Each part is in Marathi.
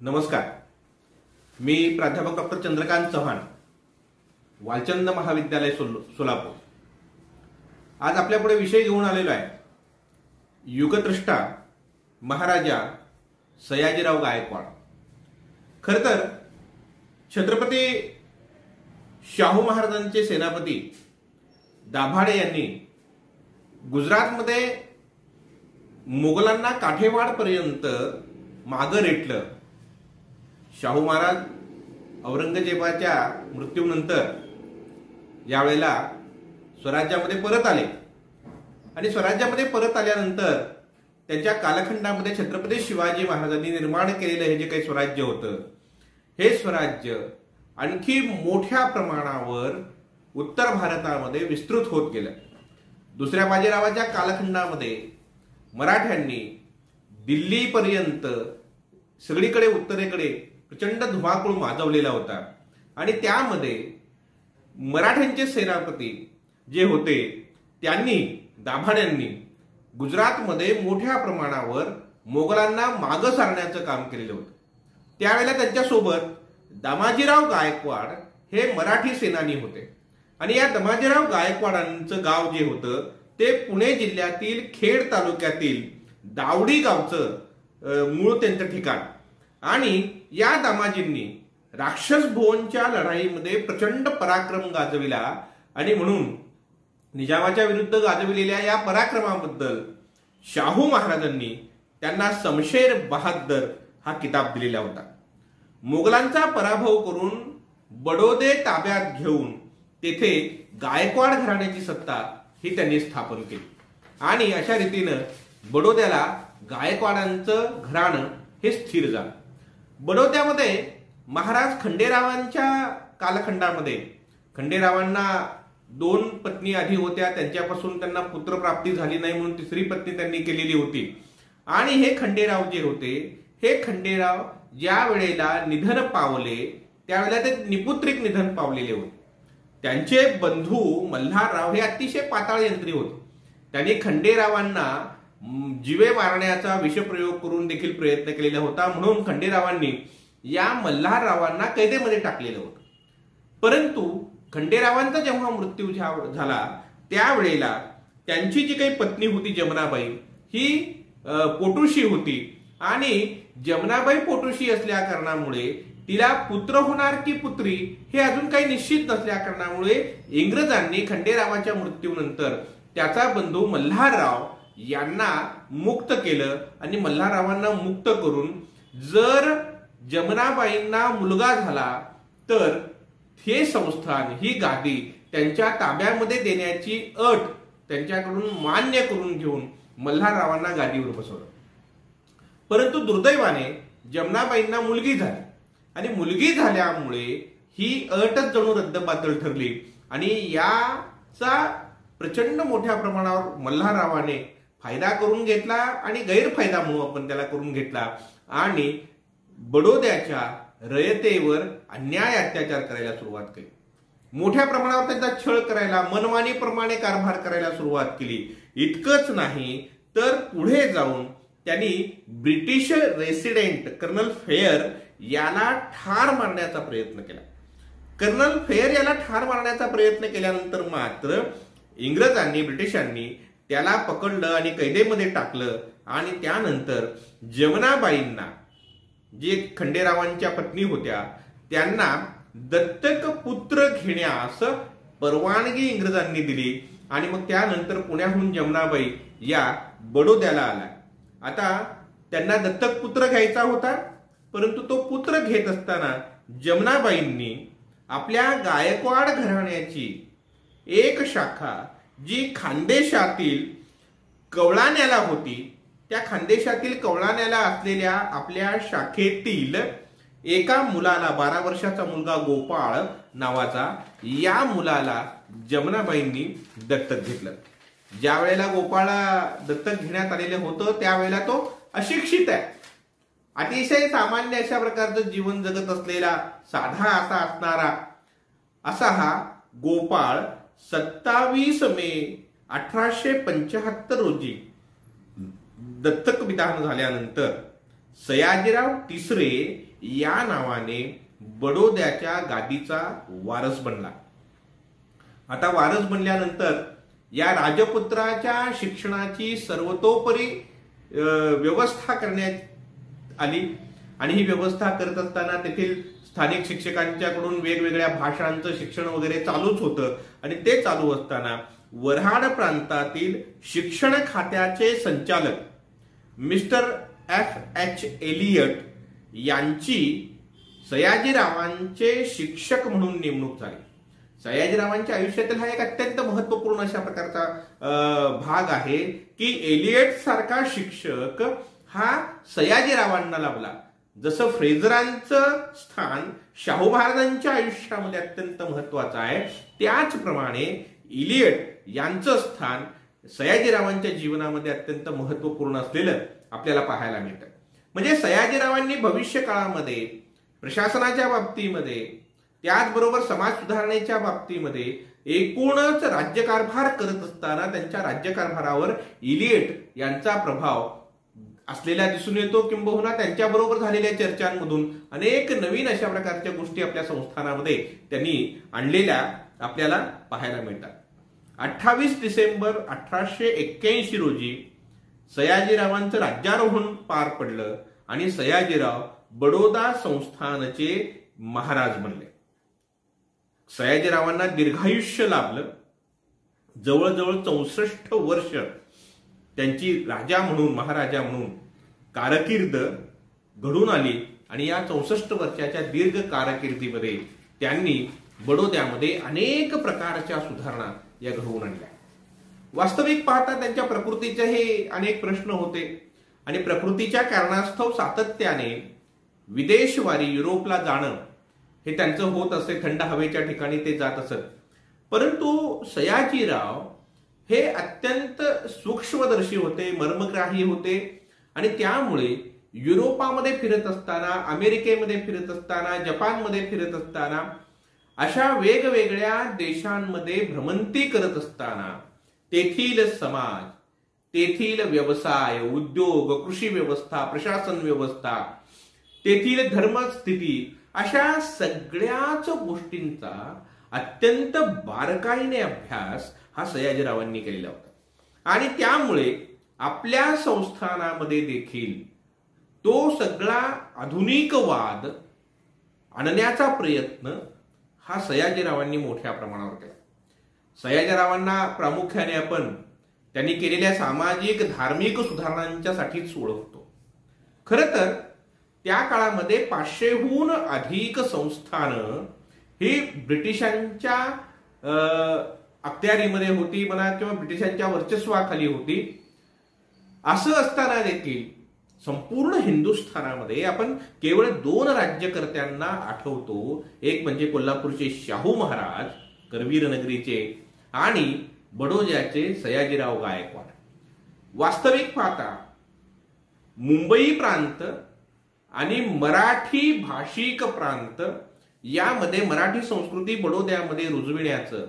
नमस्कार. मी प्राध्यापक डॉक्टर चंद्रकांत चव्हाण, वालचंद महाविद्यालय सोलापूर. आज आपल्यापुढे विषय घेऊन आलेलो आहे युगद्रष्टा महाराजा सयाजीराव गायकवाड. खर तर छत्रपती शाहू महाराजांचे सेनापती दाभाडे यांनी गुजरातमध्ये मोगलांना काठेवाडपर्यंत मागं रेटलं. शाहू महाराज औरंगजेबाच्या मृत्यूनंतर यावेळेला स्वराज्यामध्ये परत आले आणि स्वराज्यामध्ये परत आल्यानंतर त्यांच्या कालखंडामध्ये छत्रपती शिवाजी महाराजांनी निर्माण केलेलं हे जे काही स्वराज्य होतं, हे स्वराज्य आणखी मोठ्या प्रमाणावर उत्तर भारतामध्ये विस्तृत होत गेलं. दुसऱ्या बाजीरावाच्या कालखंडामध्ये मराठ्यांनी दिल्लीपर्यंत सगळीकडे उत्तरेकडे प्रचंड धुमाकूळ माजवलेला होता आणि त्यामध्ये मराठ्यांचे सेनापती जे होते त्यांनी दाभाड्यांनी गुजरातमध्ये मोठ्या प्रमाणावर मोगलांना मागं सारण्याचं काम केलेलं होतं. त्यावेळेला त्यांच्यासोबत दामाजीराव गायकवाड हे मराठी सेनानी होते आणि या दामाजीराव गायकवाडांचं गाव जे होतं ते पुणे जिल्ह्यातील खेड तालुक्यातील दावडी गावचं मूळ त्यांचं ठिकाण. आणि या दामाजींनी राक्षस भुवनच्या लढाईमध्ये प्रचंड पराक्रम गाजविला आणि म्हणून निजामाच्या विरुद्ध गाजविलेल्या या पराक्रमाबद्दल शाहू महाराजांनी त्यांना शमशेर बहादर हा किताब दिलेला होता. मोगलांचा पराभव करून बडोदे ताब्यात घेऊन तेथे गायकवाड घराण्याची सत्ता ही त्यांनी स्थापन केली आणि अशा रीतीनं बडोद्याला गायकवाडांचं घराणं हे स्थिर झालं. बडोद्यामध्ये महाराज खंडेरावांच्या कालखंडामध्ये खंडेरावांना 2 पत्नी आधी होत्या, त्यांच्यापासून त्यांना पुत्रप्राप्ती झाली नाही म्हणून तिसरी पत्नी त्यांनी केलेली होती. आणि हे खंडेराव जे होते, हे खंडेराव ज्या वेळेला निधन पावले त्यावेळेला ते निपुत्रिक निधन पावलेले होते. त्यांचे बंधू मल्हारराव हे अतिशय पाताळ यंत्री होते. त्यांनी खंडेरावांना जीवे मारण्याचा विषप्रयोग करून देखील प्रयत्न केलेला होता. म्हणून खंडेरावांनी या मल्हाररावांना कैदेमध्ये टाकलेलं होतं. परंतु खंडेरावांचा जेव्हा मृत्यू झाला त्यावेळेला त्यांची जी काही पत्नी होती जमनाबाई ही पोटुशी होती आणि जमनाबाई पोटुशी असल्या कारणामुळे तिला पुत्र होणार की पुत्री हे अजून काही निश्चित नसल्या कारणामुळे इंग्रजांनी खंडेरावाच्या मृत्यूनंतर त्याचा बंधू मल्हारराव यांना मुक्त केलं आणि मल्हाररावांना मुक्त करून जर जमनाबाईंना मुलगा झाला तर हे संस्थान ही गादी त्यांच्या ताब्यामध्ये देण्याची अट त्यांच्याकडून मान्य करून घेऊन मल्हाररावांना गादीवर बसवलं. परंतु दुर्दैवाने जमनाबाईंना मुलगी झाली आणि मुलगी झाल्यामुळे ही अटच जणू रद्दबातल ठरली आणि याचा प्रचंड मोठ्या प्रमाणावर मल्हाररावाने फायदा करून घेतला आणि गैरफायदा म्हणून आपण त्याला करून घेतला आणि बडोद्याच्या रयतेवर अन्याय अत्याचार करायला सुरुवात केली. मोठ्या प्रमाणावर त्यांचा छळ करायला, मनमानीप्रमाणे कारभार करायला सुरुवात केली. इतकंच नाही तर पुढे जाऊन त्यांनी ब्रिटिश रेसिडेंट कर्नल फेयर याला ठार मारण्याचा प्रयत्न केला. कर्नल फेयर याला ठार मारण्याचा प्रयत्न केल्यानंतर मात्र इंग्रजांनी, ब्रिटिशांनी त्याला पकडलं आणि कैदेमध्ये टाकलं आणि त्यानंतर जमनाबाईंना जे खंडेरावांच्या पत्नी होत्या त्यांना दत्तक पुत्र घेण्यास परवानगी इंग्रजांनी दिली आणि मग त्यानंतर पुण्याहून जमनाबाई या बडोद्याला आला. आता त्यांना दत्तक पुत्र घ्यायचा होता, परंतु तो पुत्र घेत असताना जमनाबाईंनी आपल्या गायकवाड घराण्याची एक शाखा जी खानदेशातील कवळाण्याला होती, त्या खानदेशातील कवळाण्याला असलेल्या आपल्या शाखेतील एका मुलाला, 12 वर्षाचा मुलगा गोपाळ नावाचा, या मुलाला जमनाबाईंनी दत्तक घेतलं. ज्या वेळेला गोपाळा दत्तक घेण्यात आलेलं होतं त्यावेळेला तो अशिक्षित आहे, अतिशय सामान्य अशा प्रकारचं जीवन जगत असलेला, साधा असा असणारा असा हा गोपाळ 27 मे 1875 रोजी दत्तक विधान झाल्यानंतर सयाजीराव तिसरे या नावाने बडोद्याच्या गादीचा वारस बनला. आता वारस बनल्यानंतर या राजपुत्राच्या शिक्षणाची सर्वतोपरी व्यवस्था करण्यात आली आणि ही व्यवस्था करत असताना तेथील स्थानिक शिक्षकांच्याकडून वेगवेगळ्या भाषांचं शिक्षण वगैरे चालूच होतं. आणि ते चालू असताना वऱ्हाड प्रांतातील शिक्षण खात्याचे संचालक मिस्टर F.H. एलियट यांची सयाजीरावांचे शिक्षक म्हणून नेमणूक झाली. सयाजीरावांच्या आयुष्यातील हा एक अत्यंत महत्वपूर्ण अशा प्रकारचा भाग आहे की एलियट सारखा शिक्षक हा सयाजीरावांना लाभला. जसं फ्रेझरांचं स्थान शाहू महाराजांच्या आयुष्यामध्ये अत्यंत महत्वाचं आहे, त्याचप्रमाणे इलियट यांचं स्थान सयाजीरावांच्या जीवनामध्ये अत्यंत महत्वपूर्ण असलेलं आपल्याला पाहायला मिळतं. म्हणजे सयाजीरावांनी भविष्य काळामध्ये प्रशासनाच्या बाबतीमध्ये, त्याचबरोबर समाज सुधारणेच्या बाबतीमध्ये एकूणच राज्यकारभार करत असताना त्यांच्या राज्यकारभारावर इलियट यांचा प्रभाव असलेला दिसून येतो. किंबहुना त्यांच्याबरोबर झालेल्या चर्चांमधून अनेक नवीन अशा प्रकारच्या गोष्टी आपल्या संस्थानामध्ये त्यांनी आणलेल्या आपल्याला पाहायला मिळतात. 28 डिसेंबर 1881 रोजी सयाजीरावांचं राज्यारोहण पार पडलं आणि सयाजीराव बडोदा संस्थानचे महाराज बनले. सयाजीरावांना दीर्घायुष्य लाभलं. जवळजवळ 64 वर्ष त्यांची राजा म्हणून, महाराजा म्हणून कारकीर्द घडून आली आणि या 64 वर्षाच्या दीर्घ कारकिर्दीमध्ये त्यांनी बडोद्यामध्ये अनेक प्रकारच्या सुधारणा या घडवून आणल्या. वास्तविक पाहता त्यांच्या प्रकृतीचे हे अनेक प्रश्न होते आणि प्रकृतीच्या कारणास्तव सातत्याने विदेशवारी, युरोपला जाणं हे त्यांचं होत असे. थंड हवेच्या ठिकाणी ते जात असत. परंतु सयाजीराव हे अत्यंत सूक्ष्मदर्शी होते, मर्मग्राही होते आणि त्यामुळे युरोपामध्ये फिरत असताना, अमेरिकेमध्ये फिरत असताना, जपानमध्ये फिरत असताना, अशा वेगवेगळ्या देशांमध्ये भ्रमंती करत असताना तेथील समाज, तेथील व्यवसाय, उद्योग, कृषी व्यवस्था, प्रशासन व्यवस्था, तेथील धर्मस्थिती, अशा सगळ्याच गोष्टींचा अत्यंत बारकाईने अभ्यास हा सयाजीरावांनी केलेला होता. आणि त्यामुळे आपल्या संस्थानामध्ये देखील तो सगळा आधुनिकवाद आणण्याचा प्रयत्न हा सयाजीरावांनी मोठ्या प्रमाणावर केला. सयाजीरावांना प्रामुख्याने आपण त्यांनी केलेल्या सामाजिक धार्मिक सुधारणांच्यासाठीच ओळखतो. खरं तर त्या काळामध्ये 500हून अधिक संस्थानं ही ब्रिटिशांच्या अखत्यारीमध्ये होती म्हणा किंवा ब्रिटिशांच्या वर्चस्वाखाली होती. असं असताना देखील संपूर्ण हिंदुस्थानामध्ये आपण केवळ 2 राज्यकर्त्यांना आठवतो. एक म्हणजे कोल्हापूरचे शाहू महाराज करवीर नगरीचे आणि बडोद्याचे सयाजीराव गायकवाड. वास्तविक पाहता मुंबई प्रांत आणि मराठी भाषिक प्रांत यामध्ये मराठी संस्कृती बडोद्यामध्ये रुजविण्याचं,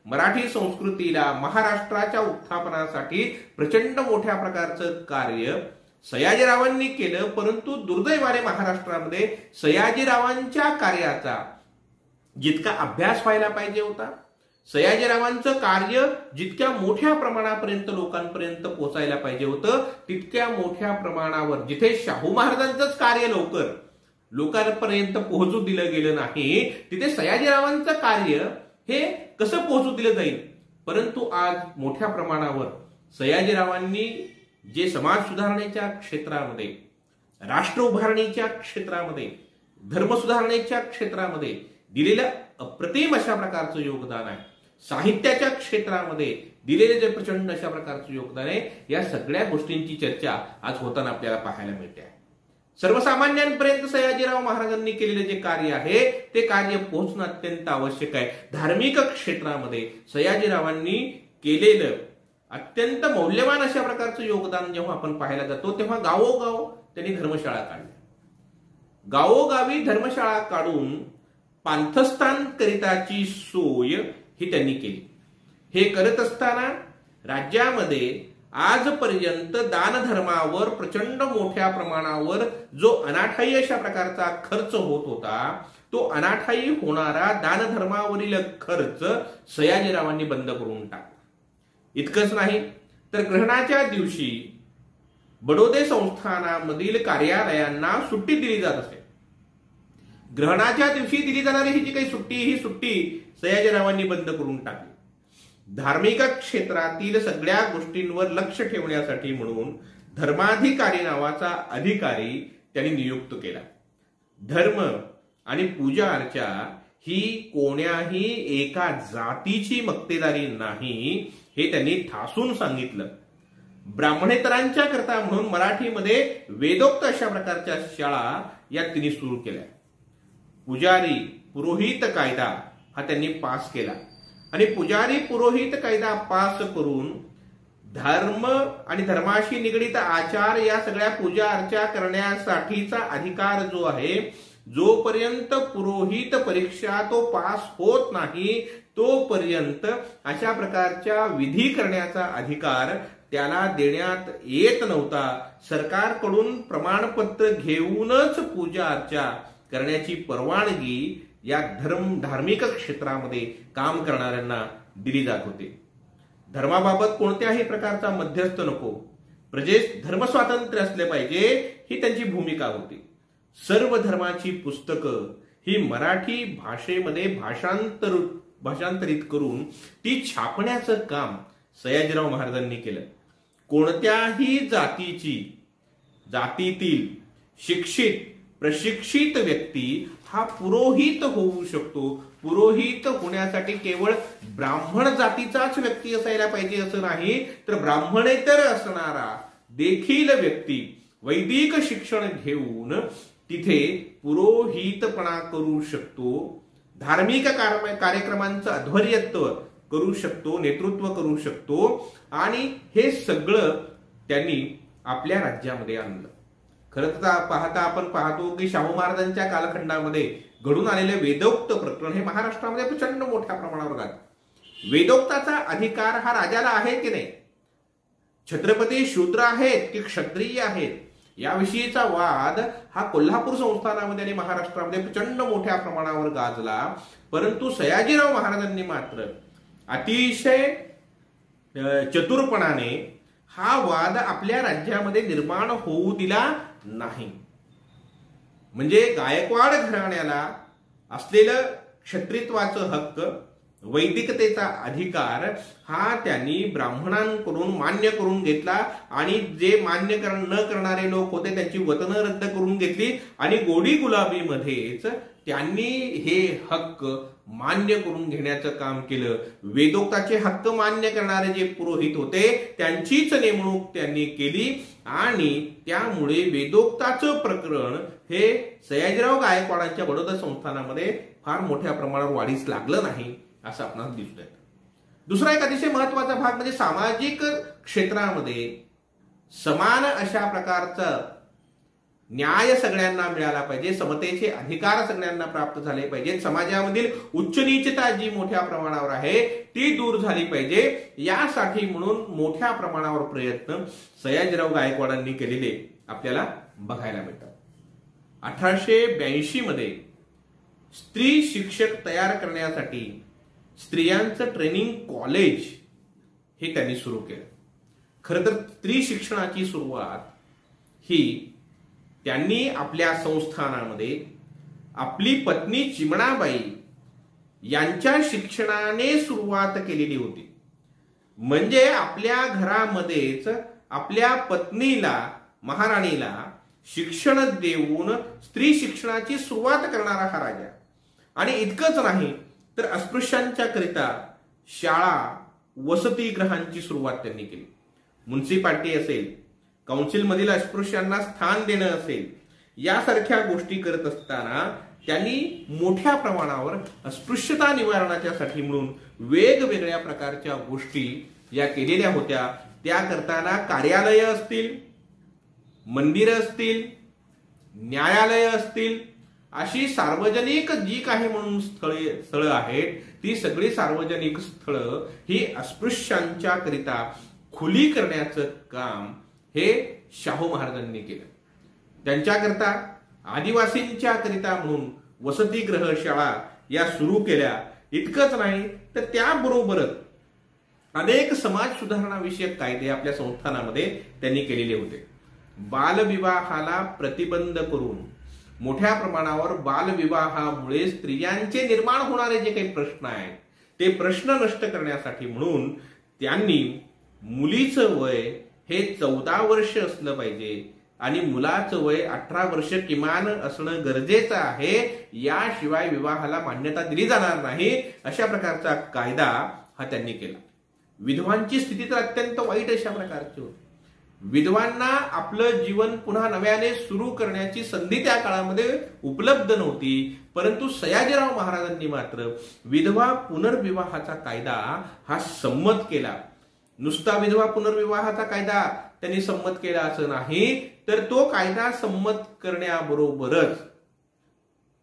मराठी संस्कृतीला महाराष्ट्राच्या उत्थापनासाठी प्रचंड मोठ्या प्रकारचं कार्य सयाजीरावांनी केलं. परंतु दुर्दैवाने महाराष्ट्रामध्ये सयाजीरावांच्या कार्याचा जितका अभ्यास व्हायला पाहिजे होता, सयाजीरावांचं कार्य जितक्या मोठ्या प्रमाणापर्यंत लोकांपर्यंत पोहोचायला पाहिजे होतं, तितक्या मोठ्या प्रमाणावर जिथे शाहू महाराजांचंच कार्य लवकर लोकांपर्यंत पोहोचू दिलं गेलं नाही, तिथे सयाजीरावांचं कार्य हे कसं पोहोचू दिलं जाईल. परंतु आज मोठ्या प्रमाणावर सयाजीरावांनी जे समाज सुधारणेच्या क्षेत्रामध्ये, राष्ट्र उभारणीच्या क्षेत्रामध्ये, धर्म सुधारणेच्या क्षेत्रामध्ये दिलेलं अप्रतिम अशा प्रकारचं योगदान आहे, साहित्याच्या क्षेत्रामध्ये दिलेले जे प्रचंड अशा प्रकारचं योगदान आहे, या सगळ्या गोष्टींची चर्चा आज होताना आपल्याला पाहायला मिळते आहे. सर्वसामान्यांपर्यंत सयाजीराव महाराजांनी केलेले जे कार्य आहे ते कार्य पोहोचणं अत्यंत आवश्यक आहे. धार्मिक क्षेत्रामध्ये सयाजीरावांनी केलेलं अत्यंत मौल्यवान अशा प्रकारचं योगदान जेव्हा आपण पाहायला जातो, तेव्हा गावोगाव त्यांनी धर्मशाळा काढल्या. गावोगावी धर्मशाळा काढून पांथस्थान करिताची सोय ही त्यांनी केली. हे करत असताना राज्यामध्ये आजपर्यंत दानधर्मावर प्रचंड मोठ्या प्रमाणावर जो अनाठायी अशा प्रकारचा खर्च होत होता, तो अनाठायी होणारा दानधर्मावरील खर्च सयाजीरावांनी बंद करून टाकला. इतकंच नाही तर ग्रहणाच्या दिवशी बडोदे संस्थानामधील कार्यालयांना सुट्टी दिली जात असे. ग्रहणाच्या दिवशी दिली जाणारी ही जी काही सुट्टी, ही सुट्टी सयाजीरावांनी बंद करून टाकली. धार्मिक क्षेत्रातील सगळ्या गोष्टींवर लक्ष ठेवण्यासाठी म्हणून धर्माधिकारी नावाचा अधिकारी त्यांनी नियुक्त केला. धर्म आणि पूजा अर्चा ही कोण्याही एका जातीची मक्तेदारी नाही, हे त्यांनी ठासून सांगितलं. ब्राह्मणेतरांच्या करता म्हणून मराठीमध्ये वेदोक्त अशा प्रकारच्या शाळा या त्यांनी सुरू केल्या. पुजारी पुरोहित कायदा हा त्यांनी पास केला आणि पुजारी पुरोहित कायदा पास करून धर्म आणि धर्माशी निगडित आचार या सगळ्या पूजा अर्चा करण्यासाठीचा अधिकार जो आहे, जोपर्यंत पुरोहित परीक्षा तो पास होत नाही तोपर्यंत अशा प्रकारच्या विधी करण्याचा अधिकार त्याला देण्यात येत नव्हता. सरकारकडून प्रमाणपत्र घेऊनच पूजा अर्चा करण्याची परवानगी या धार्मिक क्षेत्रामध्ये काम करणाऱ्यांना दिली जात होती. धर्माबाबत कोणत्याही प्रकारचा मध्यस्थ नको, प्रजेस धर्मस्वातंत्र्य असले पाहिजे, ही त्यांची भूमिका होती. सर्व धर्माची पुस्तकं ही मराठी भाषेमध्ये भाषांतरित करून ती छापण्याचं काम सयाजीराव महाराजांनी केलं. कोणत्याही जातीतील शिक्षित प्रशिक्षित व्यक्ती हा पुरोहित होऊ शकतो. पुरोहित होण्यासाठी केवळ ब्राह्मण जातीचाच व्यक्ती असायला पाहिजे असं नाही, तर ब्राह्मणेतर असणारा देखील व्यक्ती वैदिक शिक्षण घेऊन तिथे पुरोहितपणा करू शकतो, धार्मिक कार्यक्रमांचं अध्वर्यत्व करू शकतो, नेतृत्व करू शकतो. आणि हे सगळं त्यांनी आपल्या राज्यामध्ये आणलं. खरं तर आपण पाहतो की शाहू महाराजांच्या कालखंडामध्ये घडून आलेले वेदोक्त प्रकरण हे महाराष्ट्रामध्ये प्रचंड मोठ्या प्रमाणावर गाजलं. वेदोक्ताचा अधिकार हा राजाला आहे की नाही, छत्रपती शूद्र आहेत की क्षत्रिय आहेत, याविषयीचा वाद हा कोल्हापूर संस्थानामध्ये आणि महाराष्ट्रामध्ये प्रचंड मोठ्या प्रमाणावर गाजला. परंतु सयाजीराव महाराजांनी मात्र अतिशय चतुरपणाने हा वाद आपल्या राज्यामध्ये निर्माण होऊ दिला नाही. म्हणजे गायकवाड घराण्याला असलेलं क्षत्रित्वाचं हक्क, वैदिकतेचा अधिकार हा त्यांनी ब्राह्मणांकडून मान्य करून घेतला आणि जे मान्य न करणारे लोक होते त्यांची वतनं रद्द करून घेतली आणि गोडी गुलाबीमध्येच त्यांनी हे हक्क मान्य करून घेण्याचं काम केलं. वेदोक्ताचे हक्क मान्य करणारे जे पुरोहित होते त्यांचीच नेमणूक त्यांनी केली आणि त्यामुळे वेदोक्ताचं प्रकरण हे सयाजीराव गायकवाडांच्या बडोदा संस्थानामध्ये फार मोठ्या प्रमाणावर वाढीस लागलं नाही असं आपणास दिसतंय. दुसरा एक अतिशय महत्वाचा भाग म्हणजे सामाजिक क्षेत्रामध्ये समान अशा प्रकारचा न्याय सगळ्यांना मिळाला पाहिजे, समतेचे अधिकार सगळ्यांना प्राप्त झाले पाहिजे, समाजामधील उच्च नीचता जी मोठ्या प्रमाणावर आहे ती दूर झाली पाहिजे. यासाठी म्हणून मोठ्या प्रमाणावर प्रयत्न सयाजीराव गायकवाडांनी केलेले आपल्याला बघायला मिळतात. 1882 मध्ये स्त्री शिक्षक तयार करण्यासाठी स्त्रियांचं ट्रेनिंग कॉलेज हे त्यांनी सुरू केलं. खरं तर स्त्री शिक्षणाची सुरुवात ही त्यांनी आपल्या संस्थानामध्ये आपली पत्नी चिमणाबाई यांच्या शिक्षणाने सुरुवात केलेली होती. म्हणजे आपल्या घरामध्येच आपल्या पत्नीला, महाराणीला शिक्षण देऊन स्त्री शिक्षणाची सुरुवात करणारा हा राजा. आणि इतकंच नाही तर अस्पृश्यांच्या करिता शाळा, वसतिगृहांची सुरुवात त्यांनी केली. म्युन्सिपाल्टी असेल, काउन्सिल मधील अस्पृश्यांना स्थान देणं असेल, यासारख्या गोष्टी करत असताना त्यांनी मोठ्या प्रमाणावर अस्पृश्यता निवारणाच्यासाठी म्हणून वेगवेगळ्या प्रकारच्या गोष्टी या केलेल्या होत्या. त्या करताना कार्यालय असतील, मंदिरं असतील, न्यायालय असतील, अशी सार्वजनिक जी काही म्हणून स्थळं आहेत ती सगळी सार्वजनिक स्थळं ही अस्पृश्यांच्या करिता खुली करण्याचं काम हे शाहू महाराजांनी केलं. त्यांच्याकरता आदिवासींच्या करिता म्हणून वसतिगृह शाळा या सुरू केल्या. इतकंच नाही तर त्याबरोबरच अनेक समाज सुधारणा विषयक कायदे आपल्या संस्थानामध्ये त्यांनी केलेले होते. बालविवाहाला प्रतिबंध करून मोठ्या प्रमाणावर बालविवाहामुळे स्त्रियांचे निर्माण होणारे जे काही प्रश्न आहेत ते प्रश्न नष्ट करण्यासाठी म्हणून त्यांनी मुलीचं वय हे 14 वर्ष असलं पाहिजे आणि मुलाचं वय 18 वर्ष किमान असणं गरजेचं आहे. याशिवाय विवाहाला मान्यता दिली जाणार नाही अशा प्रकारचा कायदा हा त्यांनी केला. विधवांची स्थिती तर अत्यंत वाईट अशा प्रकारची होती. विधवांना आपलं जीवन पुन्हा नव्याने सुरू करण्याची संधी त्या काळामध्ये उपलब्ध नव्हती. परंतु सयाजीराव महाराजांनी मात्र विधवा पुनर्विवाहाचा कायदा हा संमत केला. नुसता विधवा पुनर्विवाहाचा कायदा त्यांनी संमत केला असं नाही, तर तो कायदा संमत करण्याबरोबरच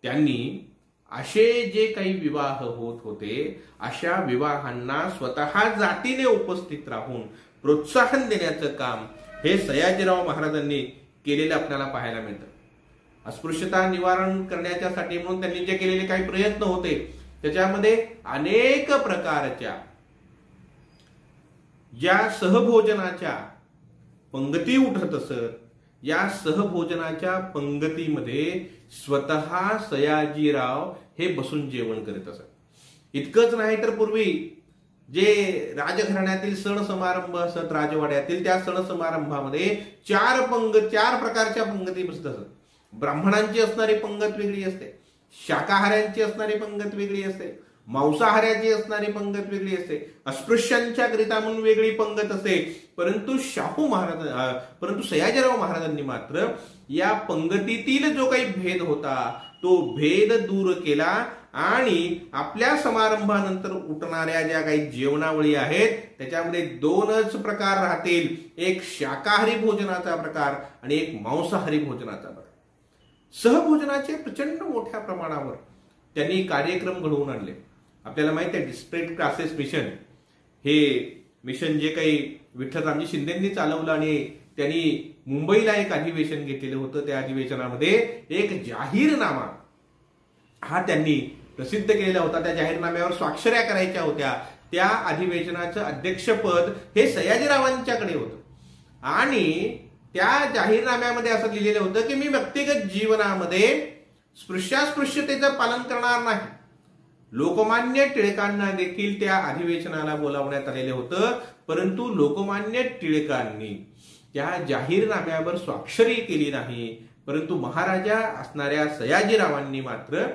त्यांनी असे जे काही विवाह होत होते अशा विवाहांना स्वतः जातीने उपस्थित राहून प्रोत्साहन देण्याचं काम हे सयाजीराव महाराजांनी केलेलं आपल्याला पाहायला मिळतं. अस्पृश्यता निवारण करण्याच्यासाठी म्हणून त्यांनी जे केलेले काही प्रयत्न होते त्याच्यामध्ये अनेक प्रकारच्या ज्या सहभोजनाच्या पंगती उठत असत, या सहभोजनाच्या पंगतीमध्ये स्वतः सयाजीराव हे बसून जेवण करीत असत. इतकंच नाही तर पूर्वी जे राजघराण्यातील सण समारंभ असत राजवाड्यातील, त्या सण समारंभामध्ये चार प्रकारच्या पंगती बसत असत. ब्राह्मणांची असणारी पंगत वेगळी असते, शाकाहाऱ्यांची असणारी पंगत वेगळी असते, मांसाहाऱ्याची असणारी पंगत वेगळी असते, अस्पृश्यांच्या करिता म्हणून वेगळी पंगत असते. परंतु सयाजीराव महाराजांनी मात्र या पंगतीतील जो काही भेद होता तो भेद दूर केला आणि आपल्या समारंभानंतर उठणाऱ्या ज्या काही जेवणावळी आहेत त्याच्यामध्ये 2च प्रकार राहतील, एक शाकाहारी भोजनाचा प्रकार आणि एक मांसाहारी भोजनाचा प्रकार. सहभोजनाचे प्रचंड मोठ्या प्रमाणावर त्यांनी कार्यक्रम घडवून आणले. आपल्याला माहिती आहे डिस्ट्रिक्ट क्लासेस मिशन हे मिशन जे काही विठ्ठलरामजी शिंदेंनी चालवलं आणि त्यांनी मुंबईला एक अधिवेशन घेतलेलं होतं. त्या अधिवेशनामध्ये एक जाहीरनामा हा त्यांनी प्रसिद्ध केलेला होता. त्या जाहीरनाम्यावर स्वाक्षऱ्या करायच्या होत्या. त्या अधिवेशनाचं अध्यक्षपद हे सयाजीरावांच्याकडे होतं आणि त्या जाहीरनाम्यामध्ये असं लिहिलेलं होतं की मी व्यक्तिगत जीवनामध्ये स्पृश्यास्पृश्यतेचं पालन करणार नाही. लोकमान्य टिळकांना देखील त्या अधिवेशनाला बोलावण्यात आलेले होतं, परंतु लोकमान्य टिळकांनी त्या जाहीरनाम्यावर स्वाक्षरी केली नाही. परंतु महाराजा असणाऱ्या सयाजीरावांनी मात्र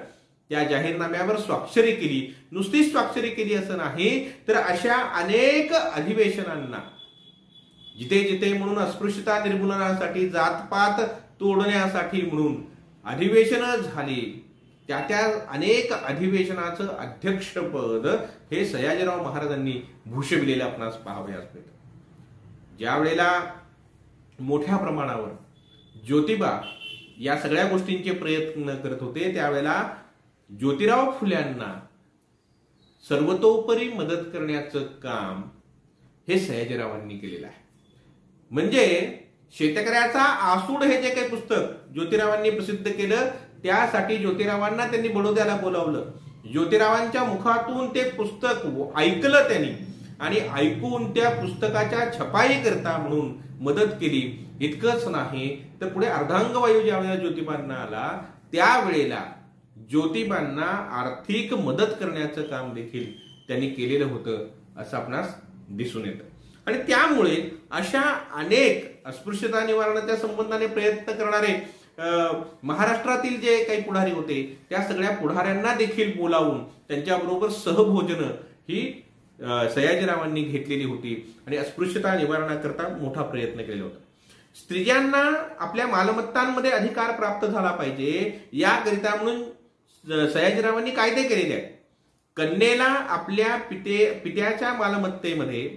त्या जाहीरनाम्यावर स्वाक्षरी केली. नुसती स्वाक्षरी केली असं नाही, तर अशा अनेक अधिवेशनांना जिथे जिथे म्हणून अस्पृश्यता निर्मूलनासाठी, जातपात तोडण्यासाठी म्हणून अधिवेशनं झाली, त्या अनेक अधिवेशनाचं अध्यक्षपद हे सयाजीराव महाराजांनी भूषविलेलं आपणास पाहावयास मिळतं. ज्या वेळेला मोठ्या प्रमाणावर ज्योतिबा या सगळ्या गोष्टींचे प्रयत्न करत होते त्यावेळेला ज्योतिराव फुल्यांना सर्वतोपरी मदत करण्याचं काम हे सयाजीरावांनी केलेलं आहे. म्हणजे शेतकऱ्याचा आसूड हे जे काही पुस्तक ज्योतिरावांनी प्रसिद्ध केलं त्यासाठी ज्योतिरावांना त्यांनी बडोद्याला बोलावलं. ज्योतिरावांच्या मुखातून ते पुस्तक ऐकलं त्यांनी आणि ऐकून त्या पुस्तकाच्या छपाई करता म्हणून मदत केली. इतकंच नाही तर पुढे अर्धांगवायू ज्यावेळेला ज्योतिबांना आला त्यावेळेला ज्योतिबांना आर्थिक मदत करण्याचं काम देखील त्यांनी केलेलं होतं असं आपणास दिसून येतं. आणि त्यामुळे अशा अनेक अस्पृश्यता निवारणाच्या संबंधाने प्रयत्न करणारे महाराष्ट्रातील जे काही पुढारी होते त्या सगळ्या पुढाऱ्यांना देखील बोलावून त्यांच्याबरोबर सहभोजन ही सयाजीरावांनी घेतलेली होती आणि अस्पृश्यता निवारणाकरता मोठा प्रयत्न केलेला होता. स्त्रियांना आपल्या मालमत्तांमध्ये अधिकार प्राप्त झाला पाहिजे याकरिता म्हणून सयाजीरावांनी कायदे केलेले आहेत. कन्येला आपल्या पित्याच्या मालमत्तेमध्ये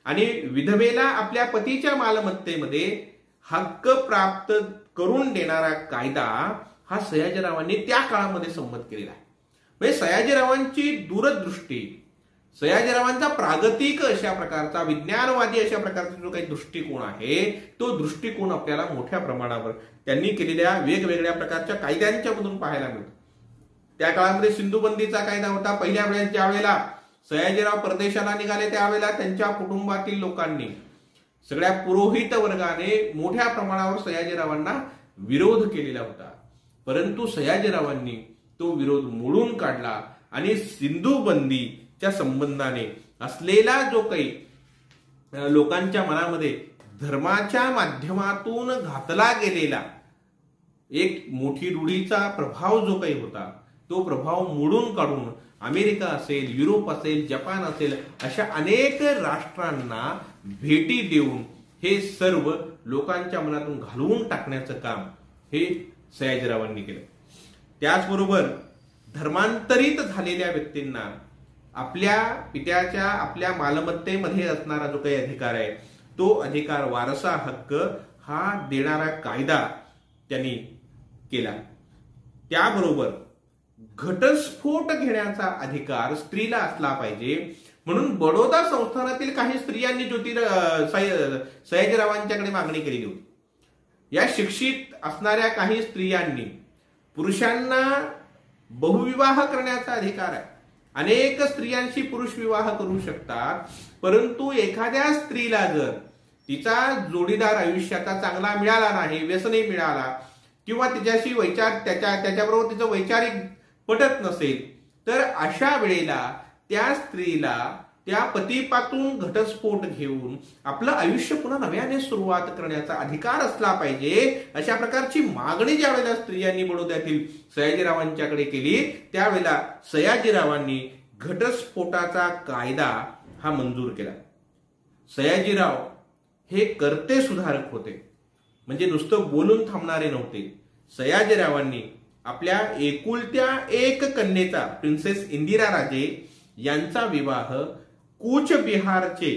आणि विधवेला आपल्या पतीच्या मालमत्तेमध्ये हक्क प्राप्त करून देणारा कायदा हा सयाजीरावांनी त्या काळामध्ये संमत केलेला आहे. म्हणजे सयाजीरावांची दूरदृष्टी सयाजीरावांचा प्रागतिक अशा प्रकारचा, विज्ञानवादी अशा प्रकारचा जो काही दृष्टिकोन आहे, तो दृष्टिकोन आपल्याला मोठ्या प्रमाणावर त्यांनी केलेल्या वेगवेगळ्या प्रकारच्या कायद्यांच्या मधून पाहायला मिळतो. त्या काळामध्ये सिंधुबंदीचा कायदा होता. पहिल्या वेळेस ज्या वेळेला सयाजीराव परदेशाला निघाले त्यावेळेला त्यांच्या कुटुंबातील लोकांनी, सगळ्या पुरोहित वर्गाने मोठ्या प्रमाणावर सयाजीरावांना विरोध केलेला होता. परंतु सयाजीरावांनी तो विरोध मोडून काढला आणि सिंधुबंदीच्या संबंधाने असलेला जो काही लोकांच्या मनामध्ये धर्माच्या माध्यमातून घातला गेलेला एक मोठी रूढीचा प्रभाव जो काही होता, तो प्रभाव मोडून काढून अमेरिका असेल, युरोप असेल, जपान असेल, अशा अनेक राष्ट्रांना भेटी देऊन हे सर्व लोकांच्या मनातून घालवून टाकण्याचं काम हे सयाजीरावांनी केलं. त्याचबरोबर धर्मांतरित झालेल्या व्यक्तींना आपल्या पित्याच्या, आपल्या मालमत्तेमध्ये असणारा जो काही अधिकार आहे, तो अधिकार, वारसा हक्क हा देणारा कायदा त्यांनी केला. त्याबरोबर घटस्फोट घेण्याचा अधिकार स्त्रीला असला पाहिजे म्हणून बडोदा संस्थानातील काही स्त्रियांनी सयाजीरावांच्याकडे मागणी केलेली होती. या शिक्षित असणाऱ्या काही स्त्रियांनी पुरुषांना बहुविवाह करण्याचा अधिकार आहे. अनेक स्त्रियांशी पुरुष विवाह करू शकतात, परंतु एखाद्या स्त्रीला जर तिचा जोडीदार आयुष्याचा चांगला मिळाला नाही, व्यसनी मिळाला, किंवा तिच्याशी त्याच्याबरोबर तिचं वैचारिक पटत नसेल, तर अशा वेळेला त्या स्त्रीला त्या पतीपासून घटस्फोट घेऊन आपलं आयुष्य पुन्हा नव्याने सुरुवात करण्याचा अधिकार असला पाहिजे. अशा प्रकारची मागणी ज्या वेळेला स्त्रियांनी बडोद्यातील सयाजीरावांच्याकडे केली, त्यावेळेला सयाजीरावांनी घटस्फोटाचा कायदा हा मंजूर केला. सयाजीराव हे कर्ते सुधारक होते, म्हणजे नुसतं बोलून थांबणारे नव्हते. सयाजीरावांनी आपल्या एकुलत्या एक कन्येचा, प्रिन्सेस इंदिरा राजे यांचा विवाह कूचबिहारचे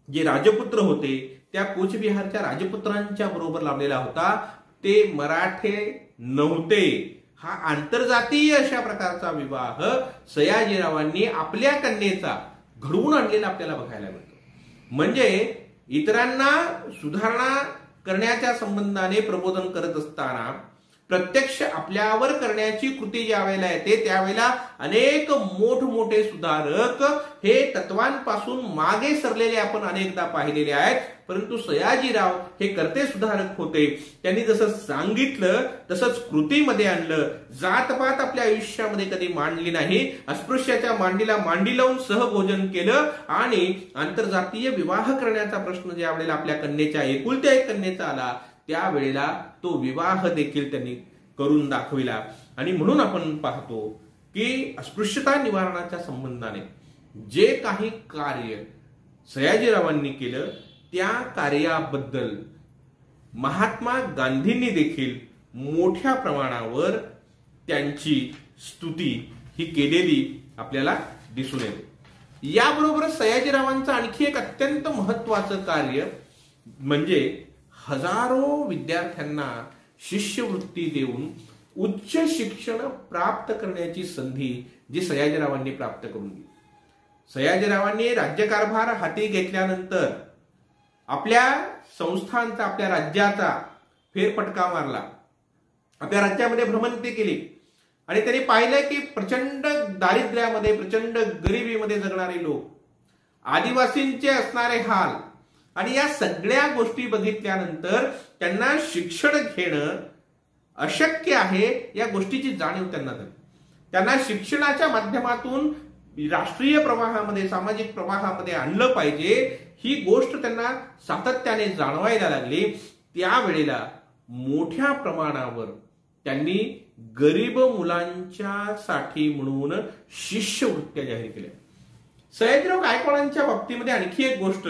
जे राजपुत्र होते त्या कूचबिहारच्या राजपुत्रांच्या बरोबर लावलेला होता. ते मराठे नव्हते. हा आंतरजातीय अशा प्रकारचा विवाह सयाजीरावांनी आपल्या कन्येचा घडवून आणलेला आपल्याला बघायला मिळतो. म्हणजे इतरांना सुधारणा करण्याच्या संबंधाने प्रबोधन करत असताना प्रत्यक्ष आपल्यावर करण्याची कृती ज्या वेळेला येते, त्यावेळेला अनेक मोठमोठे सुधारक हे तत्वांपासून मागे सरलेले आपण अनेकदा पाहिलेले आहेत. परंतु सयाजीराव हे कर्ते सुधारक होते. त्यांनी जसं सांगितलं तसंच कृतीमध्ये आणलं. जातपात आपल्या आयुष्यामध्ये कधी मांडली नाही. अस्पृश्याच्या मांडीला मांडी लावून सहभोजन केलं आणि आंतरजातीय विवाह करण्याचा प्रश्न ज्या वेळेला आपल्या कन्येच्या, एकुलत्या एक कन्येचा आला, त्यावेळेला तो विवाह देखील त्यांनी करून दाखविला. आणि म्हणून आपण पाहतो की अस्पृश्यता निवारणाच्या संबंधाने जे काही कार्य सयाजीरावांनी केलं, त्या कार्याबद्दल महात्मा गांधींनी देखील मोठ्या प्रमाणावर त्यांची स्तुती ही केलेली आपल्याला दिसून येते. याबरोबर सयाजीरावांचं आणखी एक अत्यंत महत्वाचं कार्य म्हणजे हजारो विद्यार्थ्यांना शिष्यवृत्ती देऊन उच्च शिक्षण प्राप्त करण्याची संधी जी सयाजीरावांनी प्राप्त करून दिली. सयाजीरावांनी राज्यकारभार हाती घेतल्यानंतर आपल्या संस्थांचा, आपल्या राज्याचा फेरफटका मारला. आपल्या राज्यामध्ये भ्रमंती केली आणि त्यांनी पाहिलं की प्रचंड दारिद्र्यामध्ये, प्रचंड गरिबीमध्ये जगणारे लोक, आदिवासींचे असणारे हाल, आणि या सगळ्या गोष्टी बघितल्यानंतर त्यांना शिक्षण घेणं अशक्य आहे या गोष्टीची जाणीव त्यांना झाली. त्यांना शिक्षणाच्या माध्यमातून राष्ट्रीय प्रवाहामध्ये, सामाजिक प्रवाहामध्ये आणलं पाहिजे ही गोष्ट त्यांना सातत्याने जाणवायला लागली. त्यावेळेला मोठ्या प्रमाणावर त्यांनी गरीब मुलांच्या साठी म्हणून शिष्यवृत्त्या जाहीर केल्या. सयाजीराव गायकवाडांच्या बाबतीमध्ये आणखी एक गोष्ट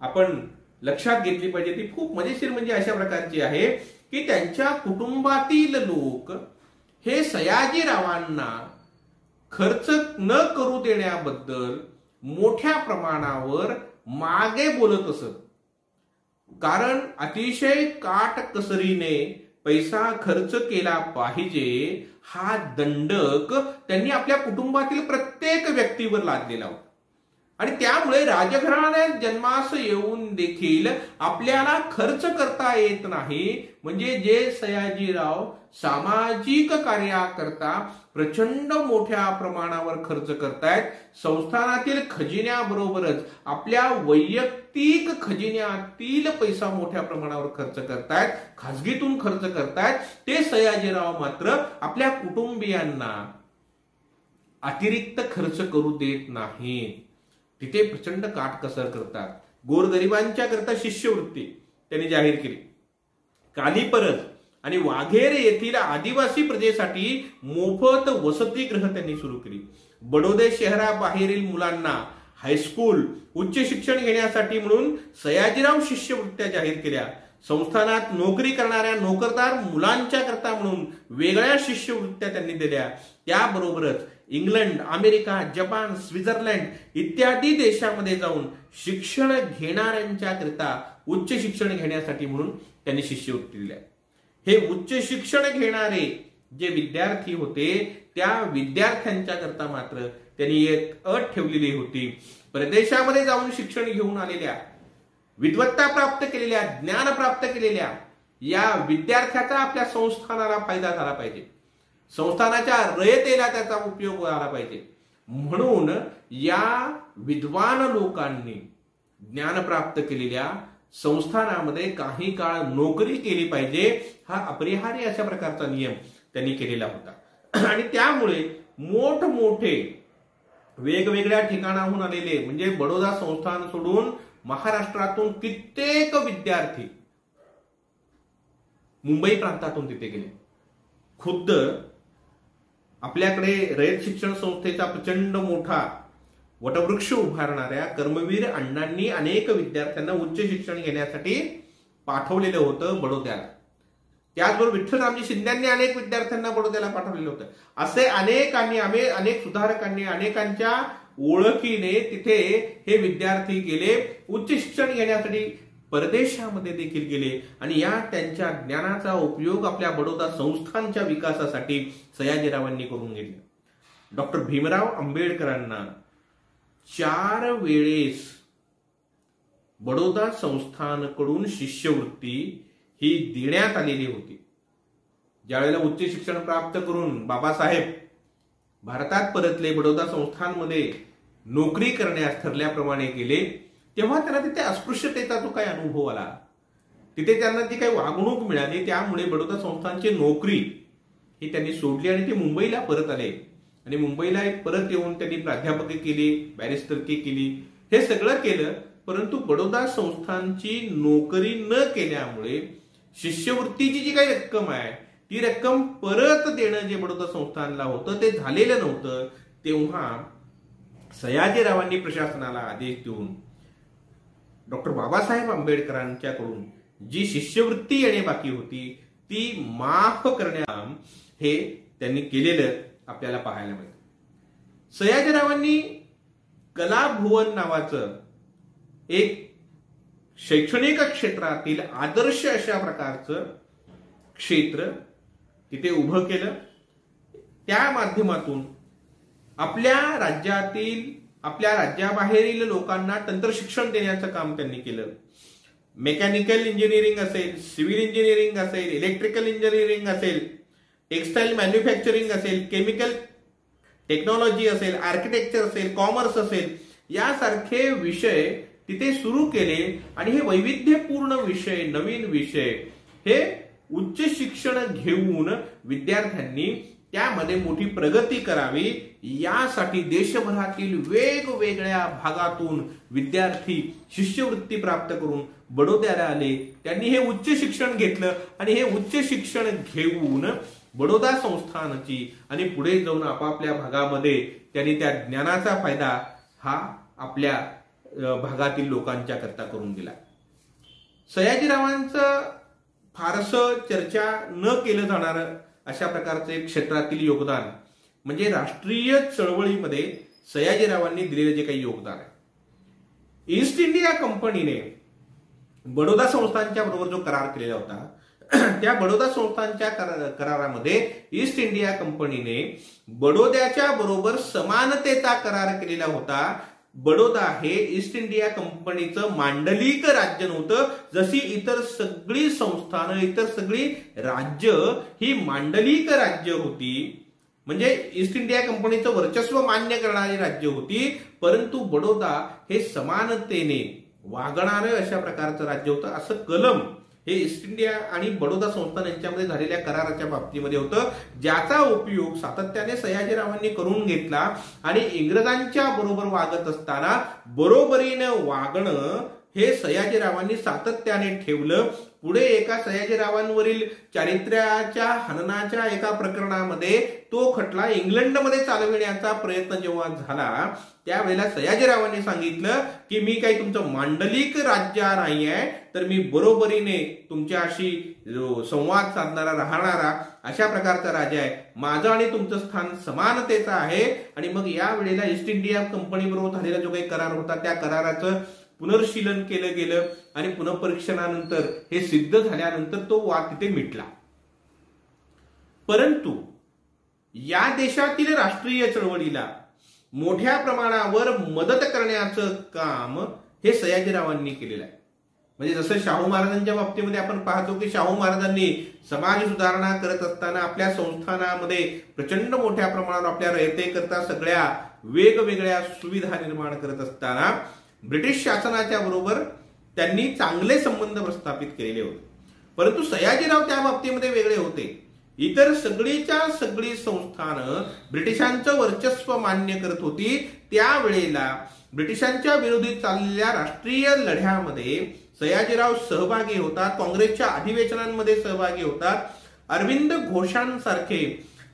आपण लक्षात घेतली पाहिजे, ती खूप मजेशीर म्हणजे अशा प्रकारची आहे की त्यांच्या कुटुंबातील लोक हे सयाजीरावांना खर्च न करू देण्याबद्दल मोठ्या प्रमाणावर मागे बोलत असत. कारण अतिशय काटकसरीने पैसा खर्च केला पाहिजे हा दंडक त्यांनी आपल्या कुटुंबातील प्रत्येक व्यक्तीवर लादलेला होता. आणि त्यामुळे राजघराण्यात जन्मास येऊन देखील आपल्याला खर्च करता येत नाही. म्हणजे जे सयाजीराव सामाजिक कार्याकरता प्रचंड मोठ्या प्रमाणावर खर्च करतायत, संस्थानातील खजिन्याबरोबरच आपल्या वैयक्तिक खजिन्यातील पैसा मोठ्या प्रमाणावर खर्च करतायत, खासगीतून खर्च करतायत, ते सयाजीराव मात्र आपल्या कुटुंबियांना अतिरिक्त खर्च करू देत नाहीत. तिथे प्रचंड काटकसर करतात. गोरगरिबांच्या करता शिष्यवृत्ती त्यांनी जाहीर केली. कालीपरज आणि वाघेर येथील आदिवासी प्रजेसाठी मोफत वसतिगृह त्यांनी सुरू केली. बडोदे शहराबाहेरील मुलांना हायस्कूल, उच्च शिक्षण घेण्यासाठी म्हणून सयाजीराव शिष्यवृत्त्या जाहीर केल्या. संस्थानात नोकरी करणाऱ्या नोकरदार मुलांच्या करता म्हणून वेगळ्या शिष्यवृत्त्या त्यांनी दिल्या. त्याबरोबरच इंग्लंड, अमेरिका, जपान, स्वित्झर्लंड इत्यादी देशामध्ये जाऊन शिक्षण घेणाऱ्यांच्या करता उच्च शिक्षण घेण्यासाठी म्हणून त्यांनी शिष्यवृत्ती दिल्या. हे उच्च शिक्षण घेणारे जे विद्यार्थी होते त्या विद्यार्थ्यांच्या करता मात्र त्यांनी एक अट ठेवलेली होती. परदेशामध्ये जाऊन शिक्षण घेऊन आलेल्या, विद्वत्ता प्राप्त केलेल्या, ज्ञान प्राप्त केलेल्या या विद्यार्थ्याचा आपल्या संस्थानाला फायदा झाला पाहिजे, संस्थानाच्या रयतेला त्याचा उपयोग झाला पाहिजे. म्हणून या विद्वान लोकांनी ज्ञान प्राप्त केलेल्या संस्थानामध्ये काही काळ नोकरी केली पाहिजे, हा अपरिहार्य अशा प्रकारचा नियम त्यांनी केलेला होता. आणि त्यामुळे मोठमोठे वेगवेगळ्या ठिकाणाहून आलेले, म्हणजे बडोदा संस्थान सोडून महाराष्ट्रातून कित्येक विद्यार्थी मुंबई प्रांतातून तिथे गेले. खुद्द आपल्याकडे रयत शिक्षण संस्थेचा प्रचंड मोठा वटवृक्ष उभारणाऱ्या कर्मवीर अण्णांनी अनेक विद्यार्थ्यांना उच्च शिक्षण घेण्यासाठी पाठवलेलं होतं बडोद्याला. त्याचबरोबर विठ्ठलरामजी शिंद्यांनी अनेक विद्यार्थ्यांना बडोद्याला पाठवलेलं होतं. असे अनेक सुधारकांनी, अनेकांच्या ओळखीने तिथे हे विद्यार्थी गेले, उच्च शिक्षण घेण्यासाठी परदेशामध्ये देखील गेले आणि या त्यांच्या ज्ञानाचा उपयोग आपल्या बडोदा संस्थानच्या विकासासाठी सयाजीरावांनी करून घेतला. डॉक्टर भीमराव आंबेडकरांना 4 वेळेस बडोदा संस्थानकडून शिष्यवृत्ती ही देण्यात आलेली होती. ज्यावेळेला उच्च शिक्षण प्राप्त करून बाबासाहेब भारतात परतले, बडोदा संस्थानमध्ये नोकरी करण्यास ठरल्याप्रमाणे गेले, तेव्हा त्यांना तिथे अस्पृश्यतेचा जो काही अनुभव आला, तिथे त्यांना ती काही वागणूक मिळाली, त्यामुळे बडोदा संस्थानची नोकरी ही त्यांनी सोडली आणि ते मुंबईला परत आले. आणि मुंबईला परत येऊन त्यांनी प्राध्यापकी केली, बॅरिस्टरकी केली, हे सगळं केलं. परंतु बडोदा संस्थानची नोकरी न केल्यामुळे शिष्यवृत्तीची जी काही रक्कम आहे ती रक्कम परत देणं जे बडोदा संस्थानला होतं ते झालेलं नव्हतं. तेव्हा सयाजीरावांनी प्रशासनाला आदेश देऊन डॉक्टर बाबासाहेब आंबेडकरांच्याकडून जी शिष्यवृत्ती येणे बाकी होती ती माफ करण्यास हे त्यांनी केलेलं आपल्याला पाहायला मिळतं. सयाजीरावांनी कलाभुवन नावाचं एक शैक्षणिक क्षेत्रातील आदर्श अशा प्रकारचं क्षेत्र तिथे उभं केलं. त्या माध्यमातून आपल्या राज्याबाहेरील लोकांना तंत्रशिक्षण देण्याचं काम त्यांनी केलं. मेकॅनिकल इंजिनिअरिंग असेल, सिव्हिल इंजिनिअरिंग असेल, इलेक्ट्रिकल इंजिनिअरिंग असेल, टेक्सटाईल मॅन्युफॅक्चरिंग असेल, केमिकल टेक्नॉलॉजी असेल, आर्किटेक्चर असेल, कॉमर्स असेल, यासारखे विषय तिथे सुरू केले. आणि हे वैविध्यपूर्ण विषय, नवीन विषय हे उच्च शिक्षण घेऊन विद्यार्थ्यांनी त्यामध्ये मोठी प्रगती करावी यासाठी देशभरातील वेगवेगळ्या भागातून विद्यार्थी शिष्यवृत्ती प्राप्त करून बडोद्याला आले. त्यांनी हे उच्च शिक्षण घेतलं आणि हे उच्च शिक्षण घेऊन बडोदा संस्थानाची आणि पुढे जाऊन आपापल्या भागामध्ये त्यांनी त्या ज्ञानाचा फायदा हा आपल्या भागातील लोकांच्या करता करून दिला. सयाजीरावांचं फारसं चर्चा न केलं जाणारं अशा प्रकारचे क्षेत्रातील योगदान म्हणजे राष्ट्रीय चळवळीमध्ये सयाजीरावांनी दिलेलं जे काही योगदान आहे. ईस्ट इंडिया कंपनीने बडोदा संस्थानच्या बरोबर जो करार केलेला होता त्या बडोदा संस्थानच्या करारामध्ये ईस्ट इंडिया कंपनीने बडोद्याच्या बरोबर समानतेचा करार केलेला होता. बडोदा हे ईस्ट इंडिया कंपनीचं मांडलिक राज्य नव्हतं. जशी इतर सगळी संस्थानं, इतर सगळी राज्य ही मांडलिक राज्य होती, म्हणजे ईस्ट इंडिया कंपनीचं वर्चस्व मान्य करणारी राज्य होती. परंतु बडोदा हे समानतेने वागणारं अशा प्रकारचं राज्य होतं. असं कलम हे ईस्ट इंडिया आणि बडोदा संस्थान यांच्यामध्ये झालेल्या कराराच्या बाबतीमध्ये होतं, ज्याचा उपयोग सातत्याने सयाजीरावांनी करून घेतला. आणि इंग्रजांच्या बरोबर वागत असताना बरोबरीनं वागणं हे सयाजीरावांनी सातत्याने ठेवलं. पुढे एका सयाजीरावांवरील चारित्र्याच्या हननाच्या एका प्रकरणामध्ये तो खटला इंग्लंडमध्ये चालविण्याचा प्रयत्न जेव्हा झाला, त्यावेळेला सयाजीरावांनी सांगितलं की मी काही तुमचं मांडलिक राज्य नाही आहे, तर मी बरोबरीने तुमच्याशी संवाद साधणारा, राहणारा अशा प्रकारचा राजा आहे. माझं आणि तुमचं स्थान समानतेचं आहे. आणि मग या वेळेला ईस्ट इंडिया कंपनी बरोबर झालेला जो काही करार होता, त्या कराराचं पुनर्शीलन केलं गेलं आणि पुनःपरीक्षणानंतर हे सिद्ध झाल्यानंतर तो वाद तिथे मिटला. परंतु या देशातील राष्ट्रीय चळवळीला मोठ्या प्रमाणावर मदत करण्याचं काम हे सयाजीरावांनी केलेलं आहे. म्हणजे जसं शाहू महाराजांच्या बाबतीमध्ये आपण पाहतो की शाहू महाराजांनी समाज सुधारणा करत असताना आपल्या संस्थानामध्ये प्रचंड मोठ्या प्रमाणावर आपल्या रयतेकरता सगळ्या वेगवेगळ्या सुविधा निर्माण करत असताना ब्रिटिश शासनाच्या बरोबर त्यांनी चांगले संबंध प्रस्थापित केलेले होते. परंतु सयाजीराव त्या बाबतीमध्ये वेगळे होते. इतर सगळीच्या सगळी संस्थानं ब्रिटिशांचं वर्चस्व मान्य करत होती. त्यावेळेला ब्रिटिशांच्या विरोधी चाललेल्या राष्ट्रीय लढ्यामध्ये सयाजीराव सहभागी होतात, काँग्रेसच्या अधिवेशनांमध्ये सहभागी होतात. अरविंद घोषांसारखे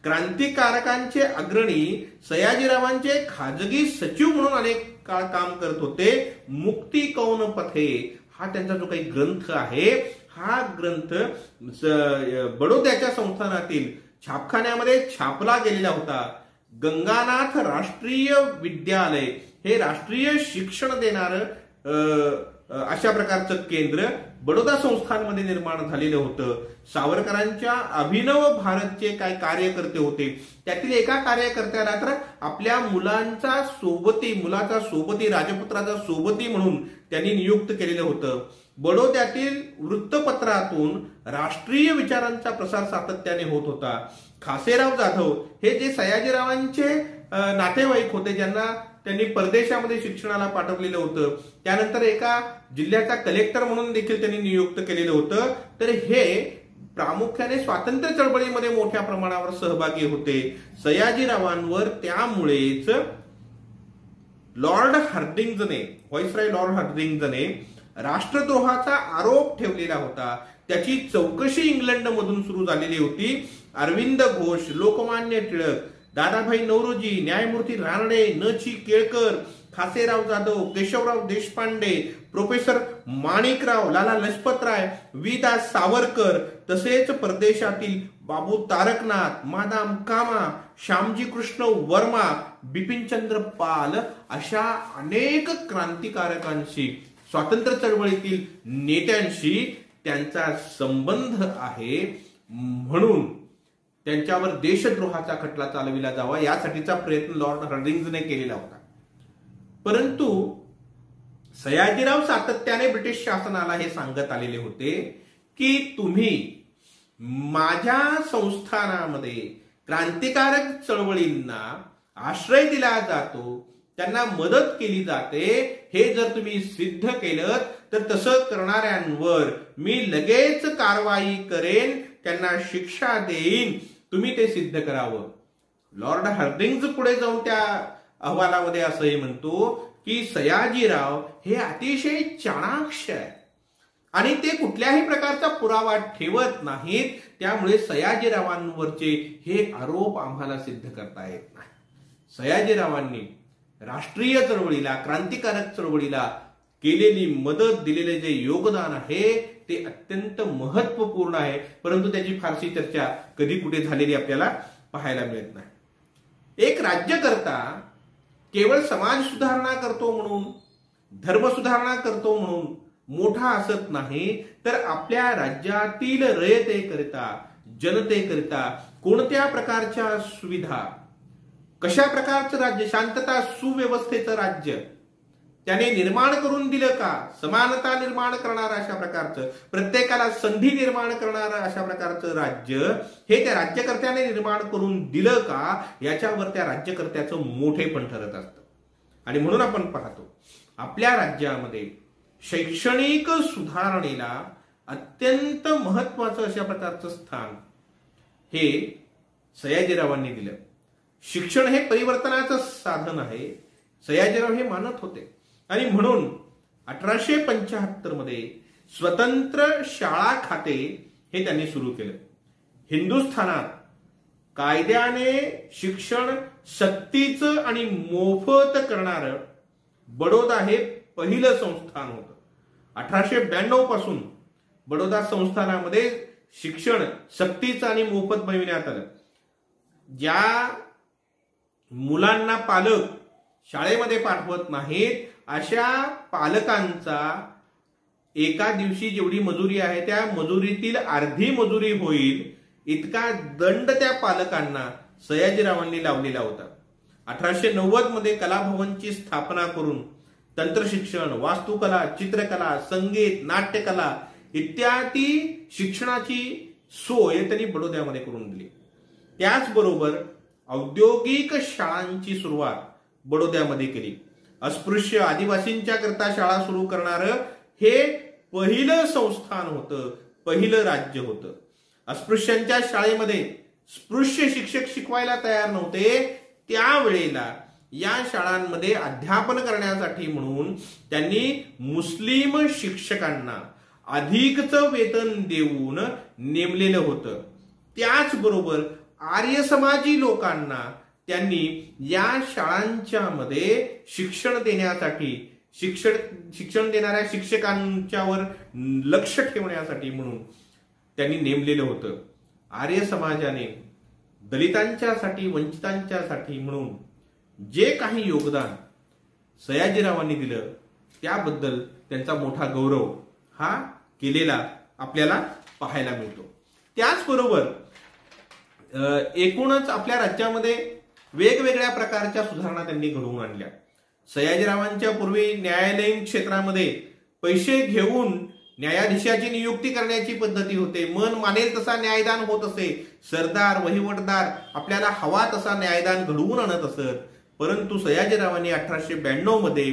क्रांतिकारकांचे अग्रणी सयाजीरावांचे खाजगी सचिव म्हणून अनेक काळ काम करत होते. मुक्ती कौन पथे हा त्यांचा जो काही ग्रंथ आहे, हा ग्रंथ बडोद्याच्या संस्थानातील छापखान्यामध्ये छापला गेलेला होता. गंगानाथ राष्ट्रीय विद्यालय हे राष्ट्रीय शिक्षण देणारं अशा प्रकारचं केंद्र बडोदा संस्थानमध्ये निर्माण झालेलं होतं. सावरकरांच्या अभिनव भारतचे काय कार्यकर्ते होते, त्यातील एका कार्यकर्त्याला तर आपल्या मुलाचा सोबती राजपुत्राचा सोबती म्हणून त्यांनी नियुक्त केलेलं होतं. बडोद्यातील वृत्तपत्रातून राष्ट्रीय विचारांचा प्रसार सातत्याने होत होता. खासेराव जाधव हे जे सयाजीरावांचे नातेवाईक होते, ज्यांना त्यांनी परदेशामध्ये शिक्षणाला पाठवलेलं होतं, त्यानंतर एका जिल्ह्याचा कलेक्टर म्हणून देखील त्यांनी नियुक्त केलेलं होतं. तर हे प्रामुख्याने स्वातंत्र्य चळवळीमध्ये मोठ्या प्रमाणावर सहभागी होते. सयाजीरावांवर त्यामुळेच व्हाईसरॉय लॉर्ड हार्डिंग्जने राष्ट्रद्रोहाचा आरोप ठेवलेला होता. त्याची चौकशी इंग्लंडमधून सुरू झालेली होती. अरविंद घोष, लोकमान्य टिळक, दादाभाई नौरोजी, न्यायमूर्ती रानडे, न.ची. केळकर, खासेराव जाधव, केशवराव देशपांडे, प्रोफेसर माणिकराव, लाला लजपतराय, वि.दा. सावरकर, तसेच परदेशातील बाबू तारकनाथ, मादाम कामा, श्यामजी कृष्ण वर्मा, बिपिनचंद्र पाल अशा अनेक क्रांतिकारकांशी, स्वातंत्र्य चळवळीतील नेत्यांशी त्यांचा संबंध आहे. म्हणून त्यांच्यावर देशद्रोहाचा खटला चालविला जावा यासाठीचा प्रयत्न लॉर्ड हार्डिंग्जने केलेला होता. परंतु सयाजीराव सातत्याने ब्रिटिश शासनाला हे सांगत आलेले होते की तुम्ही माझ्या संस्थानामध्ये क्रांतिकारक चळवळींना आश्रय दिला जातो, त्यांना मदत केली जाते, हे जर तुम्ही सिद्ध केलं तर तसं करणाऱ्यांवर मी लगेच कारवाई करेन, त्यांना शिक्षा देईन, तुम्ही ते सिद्ध करावं. लॉर्ड हार्डिंग्ज पुढे जाऊन त्या अहवालामध्ये असंही म्हणतो की सयाजीराव हे अतिशय चाणाक्ष आहे आणि ते कुठल्याही प्रकारचा पुरावा ठेवत नाहीत. त्यामुळे सयाजीरावांवरचे हे आरोप आम्हाला सिद्ध करता येत नाही. सयाजीरावांनी राष्ट्रीय चळवळीला, क्रांतिकारक चळवळीला केलेली मदत, दिलेले जे योगदान आहे ते अत्यंत महत्वपूर्ण आहे. परंतु त्याची फारशी चर्चा कधी कुठे झालेली आपल्याला पाहायला मिळत नाही. एक राज्यकर्ता केवळ समाज सुधारणा करतो म्हणून, धर्म सुधारणा करतो म्हणून मोठा असत नाही, तर आपल्या राज्यातील रयतेकरिता, जनतेकरिता कोणत्या प्रकारच्या सुविधा, कशा प्रकारचं राज्य, शांतता सुव्यवस्थेचं राज्य त्याने निर्माण करून दिलं का, समानता निर्माण करणारं अशा प्रकारचं, प्रत्येकाला संधी निर्माण करणारं अशा प्रकारचं राज्य हे त्या राज्यकर्त्याने निर्माण करून दिलं का, याच्यावर त्या राज्यकर्त्याचं मोठेपण ठरत असतं. आणि म्हणून आपण पाहतो आपल्या राज्यामध्ये शैक्षणिक सुधारणेला अत्यंत महत्वाचं अशा प्रकारचं स्थान हे सयाजीरावांनी दिलं. शिक्षण हे परिवर्तनाचं साधन आहे, सयाजीराव हे मानत होते. आणि म्हणून 1875 मध्ये स्वतंत्र शाळा खाते हे त्यांनी सुरू केलं. हिंदुस्थानात कायद्याने शिक्षण सक्तीचं आणि मोफत करणारं बडोदा हे पहिलं संस्थान होतं. 1892 पासून बडोदा संस्थानामध्ये शिक्षण सक्तीचं आणि मोफत बनविण्यात आलं. ज्या मुलांना पालक शाळेमध्ये पाठवत नाहीत अशा पालकांचा एका दिवशी जेवढी मजुरी आहे त्या मजुरीतील अर्धी मजुरी होईल इतका दंड त्या पालकांना सयाजीरावांनी लावलेला होता. 1890 मध्ये कलाभवनची स्थापना करून तंत्रशिक्षण, वास्तुकला, चित्रकला, संगीत, नाट्यकला इत्यादी शिक्षणाची सोय त्यांनी बडोद्यामध्ये करून दिली. त्याचबरोबर औद्योगिक शाळांची सुरुवात बडोद्यामध्ये केली. अस्पृश्य आदिवासींच्या करता शाळा सुरू करणारं हे पहिलं संस्थान होतं, पहिलं राज्य होतं. अस्पृश्यांच्या शाळेमध्ये स्पृश्य शिक्षक शिकवायला तयार नव्हते, त्यावेळेला या शाळांमध्ये अध्यापन करण्यासाठी म्हणून त्यांनी मुस्लिम शिक्षकांना अधिकचं वेतन देऊन नेमलेलं होतं. त्याचबरोबर आर्य समाजी लोकांना त्यांनी या शाळांच्या मध्ये शिक्षण देण्यासाठी, शिक्षण देणाऱ्या शिक्षकांच्यावर लक्ष ठेवण्यासाठी म्हणून त्यांनी नेमलेलं होतं. आर्य समाजाने दलितांच्यासाठी, वंचितांच्यासाठी म्हणून जे काही योगदान सयाजीरावांनी दिलं त्याबद्दल त्यांचा मोठा गौरव हा केलेला आपल्याला पाहायला मिळतो. त्याचबरोबर एकूणच आपल्या राज्यामध्ये वेगवेगळ्या प्रकारच्या सुधारणा त्यांनी घडवून आणल्या. सयाजीरावांच्या पूर्वी न्यायालयीन क्षेत्रामध्ये पैसे घेऊन न्यायाधीशाची नियुक्ती करण्याची पद्धती होते. मन मानेल तसा न्यायदान होत असे. सरदार, वहिवटदार आपल्याला हवा तसा न्यायदान घडवून आणत असत. परंतु सयाजीरावांनी 1892 मध्ये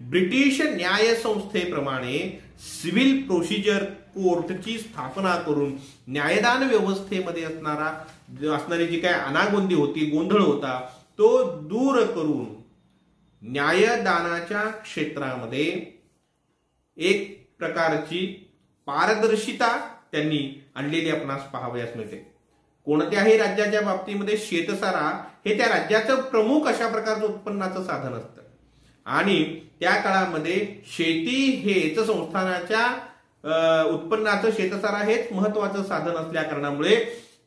ब्रिटिश न्याय संस्थेप्रमाणे सिव्हिल प्रोसिजर कोर्टची स्थापना करून न्यायदान व्यवस्थेमध्ये असणारी जी काय अनागोंदी होती, गोंधळ होता, तो दूर करून न्यायदानाच्या क्षेत्रामध्ये एक प्रकारची पारदर्शिता त्यांनी आणलेली आपणास पाहावयास मिळते. कोणत्याही राज्याच्या बाबतीमध्ये शेतसारा हे त्या राज्याचं प्रमुख अशा प्रकारचं उत्पन्नाचं साधन असतं आणि त्या काळामध्ये शेती हेच संस्थानाच्या उत्पन्नाचं शेतसारा हेच महत्वाचं साधन असल्या कारणामुळे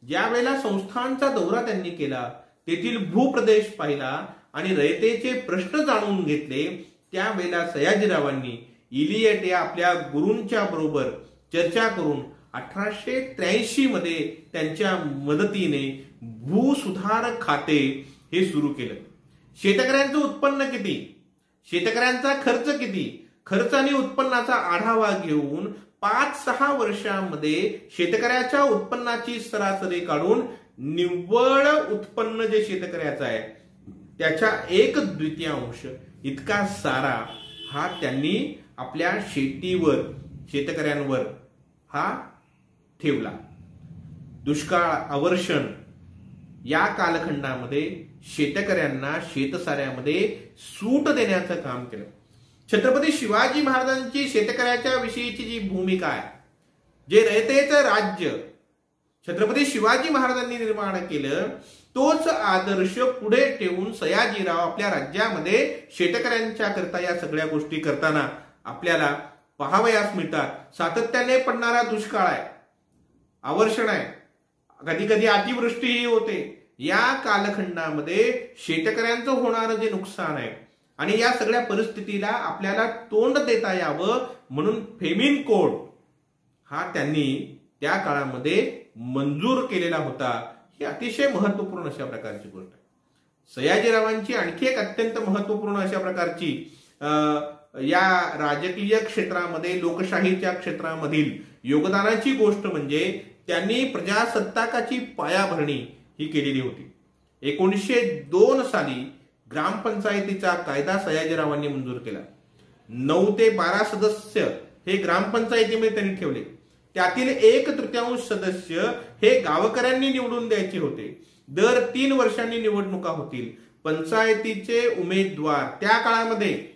ज्या वेळेला संस्थांचा दौरा त्यांनी केला, तेथील भूप्रदेश पाहिला आणि रयतेचे प्रश्न जाणून घेतले, त्यावेळेला सयाजीरावांनी इलियट या आपल्या गुरूंच्या बरोबर चर्चा करून 1883 मध्ये त्यांच्या मदतीने भूसुधार खाते हे सुरू केलं. शेतकऱ्यांचं उत्पन्न किती, शेतकऱ्यांचा खर्च किती, खर्च आणि उत्पन्नाचा आढावा घेऊन 5-6 वर्षांमध्ये शेतकऱ्याच्या उत्पन्नाची सरासरी काढून निव्वळ उत्पन्न जे शेतकऱ्याचं आहे त्याच्या 1/2 इतका सारा हा त्यांनी आपल्या शेतीवर, शेतकऱ्यांवर हा ठेवला. दुष्काळ, अवर्षण या कालखंडामध्ये शेतकऱ्यांना शेतसाऱ्यामध्ये सूट देण्याचं काम केलं. छत्रपती शिवाजी महाराजांची शेतकऱ्याच्या विषयीची जी भूमिका आहे, जे रयतेचं राज्य छत्रपती शिवाजी महाराजांनी निर्माण केलं, तोच आदर्श पुढे ठेवून सयाजीराव आपल्या राज्यामध्ये शेतकऱ्यांच्या करता या सगळ्या गोष्टी करताना आपल्याला पाहावयास मिळतात. सातत्याने पडणारा दुष्काळ आहे, अवर्षण आहे, कधी कधी अतिवृष्टीही होते. या कालखंडामध्ये शेतकऱ्यांचं होणारं जे नुकसान आहे आणि या सगळ्या परिस्थितीला आपल्याला तोंड देता यावं म्हणून फेमिन कोड हा त्यांनी त्या काळामध्ये मंजूर केलेला होता. ही अतिशय महत्वपूर्ण अशा प्रकारची गोष्ट आहे. सयाजीरावांची आणखी एक अत्यंत महत्वपूर्ण अशा प्रकारची या राजकीय क्षेत्रामध्ये लोकशाहीच्या क्षेत्रामधील योगदानाची गोष्ट म्हणजे त्यांनी प्रजासत्ताकाची पायाभरणी ही केलेली होती. 1902 साली ग्रामपंचायतीचा कायदा सयाजीरावांनी मंजूर केला. 9 ते 12 सदस्य हे ग्रामपंचायतीमध्ये त्यांनी ठेवले. त्यातील 1/3 सदस्य हे गावकऱ्यांनी निवडून द्यायचे होते. दर 3 वर्षांनी निवडणुका होतील. पंचायतीचे उमेदवार त्या काळामध्ये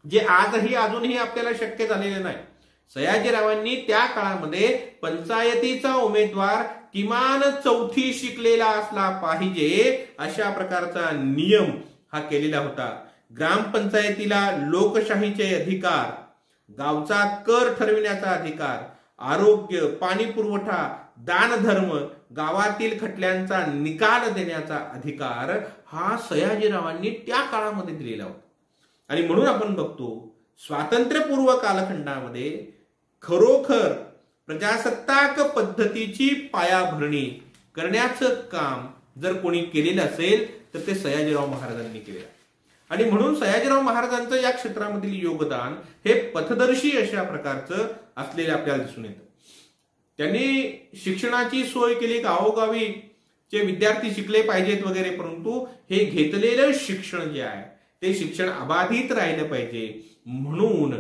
जे आजही अजूनही आपल्याला शक्य झालेले नाही. सयाजीरावांनी त्या काळामध्ये पंचायतीचा उमेदवार किमान 4थी शिकलेला असला पाहिजे अशा प्रकारचा नियम हा केलेला होता. ग्रामपंचायतीला लोकशाहीचे अधिकार, गावचा कर ठरविण्याचा अधिकार, आरोग्य, पाणी पुरवठा, दानधर्म, गावातील खटल्यांचा निकाल देण्याचा अधिकार हा सयाजीरावांनी त्या काळामध्ये दिलेला होता. आणि म्हणून आपण बघतो स्वातंत्र्यपूर्व कालखंडामध्ये खरोखर प्रजासत्ताक पद्धतीची पायाभरणी करण्याचं काम जर कोणी केलेलं असेल तर ते सयाजीराव महाराजांनी केलेलं आहे. आणि म्हणून सयाजीराव महाराजांचं या क्षेत्रामधील योगदान हे पथदर्शी अशा प्रकारचं असलेलं आपल्याला दिसून येतं. त्यांनी शिक्षणाची सोय केली, गावोगावी जे विद्यार्थी शिकले पाहिजेत वगैरे, परंतु हे घेतलेलं शिक्षण जे आहे ते शिक्षण अबाधित राहिलं पाहिजे म्हणून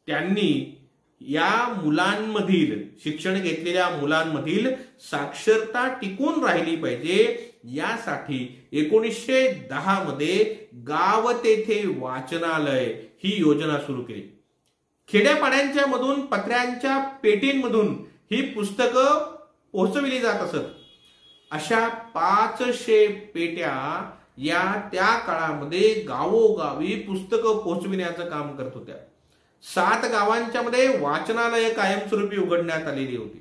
त्यांनी या मुलांमधील शिक्षण घेतलेल्या मुलांमधील साक्षरता टिकून राहिली पाहिजे यासाठी 1910 मध्ये गाव तेथे वाचनालय ही योजना सुरू केली. खेड्यापाड्यांच्या मधून पत्र्यांच्या पेटींमधून ही पुस्तकं पोहोचविली जात असत. अशा 500 पेट्या या त्या काळामध्ये गावोगावी पुस्तकं पोहोचविण्याचं काम करत होत्या. 7 गावांच्या मध्ये वाचनालय कायमस्वरूपी उघडण्यात आलेली होती.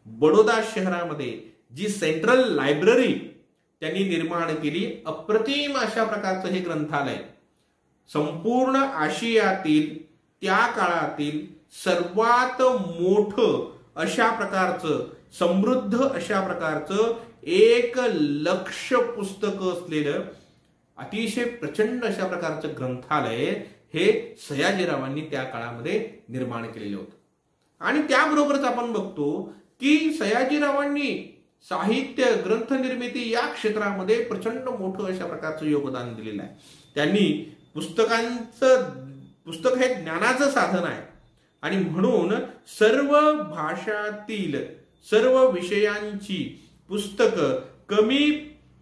बडोदा शहरामध्ये जी सेंट्रल लायब्ररी त्यांनी निर्माण केली, अप्रतिम अशा प्रकारचं हे ग्रंथालय संपूर्ण आशियातील त्या काळातील सर्वात मोठं अशा प्रकारचं समृद्ध अशा प्रकारचं 1,00,000 पुस्तकं असलेलं अतिशय प्रचंड अशा प्रकारचं ग्रंथालय हे सयाजीरावांनी त्या काळामध्ये निर्माण केलेलं होतं. आणि त्याबरोबरच आपण बघतो की सयाजीरावांनी साहित्य ग्रंथ निर्मिती या क्षेत्रामध्ये प्रचंड मोठं अशा प्रकारचं योगदान दिलेलं आहे. त्यांनी पुस्तक हे ज्ञानाचं साधन आहे आणि म्हणून सर्व भाषातील सर्व विषयांची पुस्तकं कमी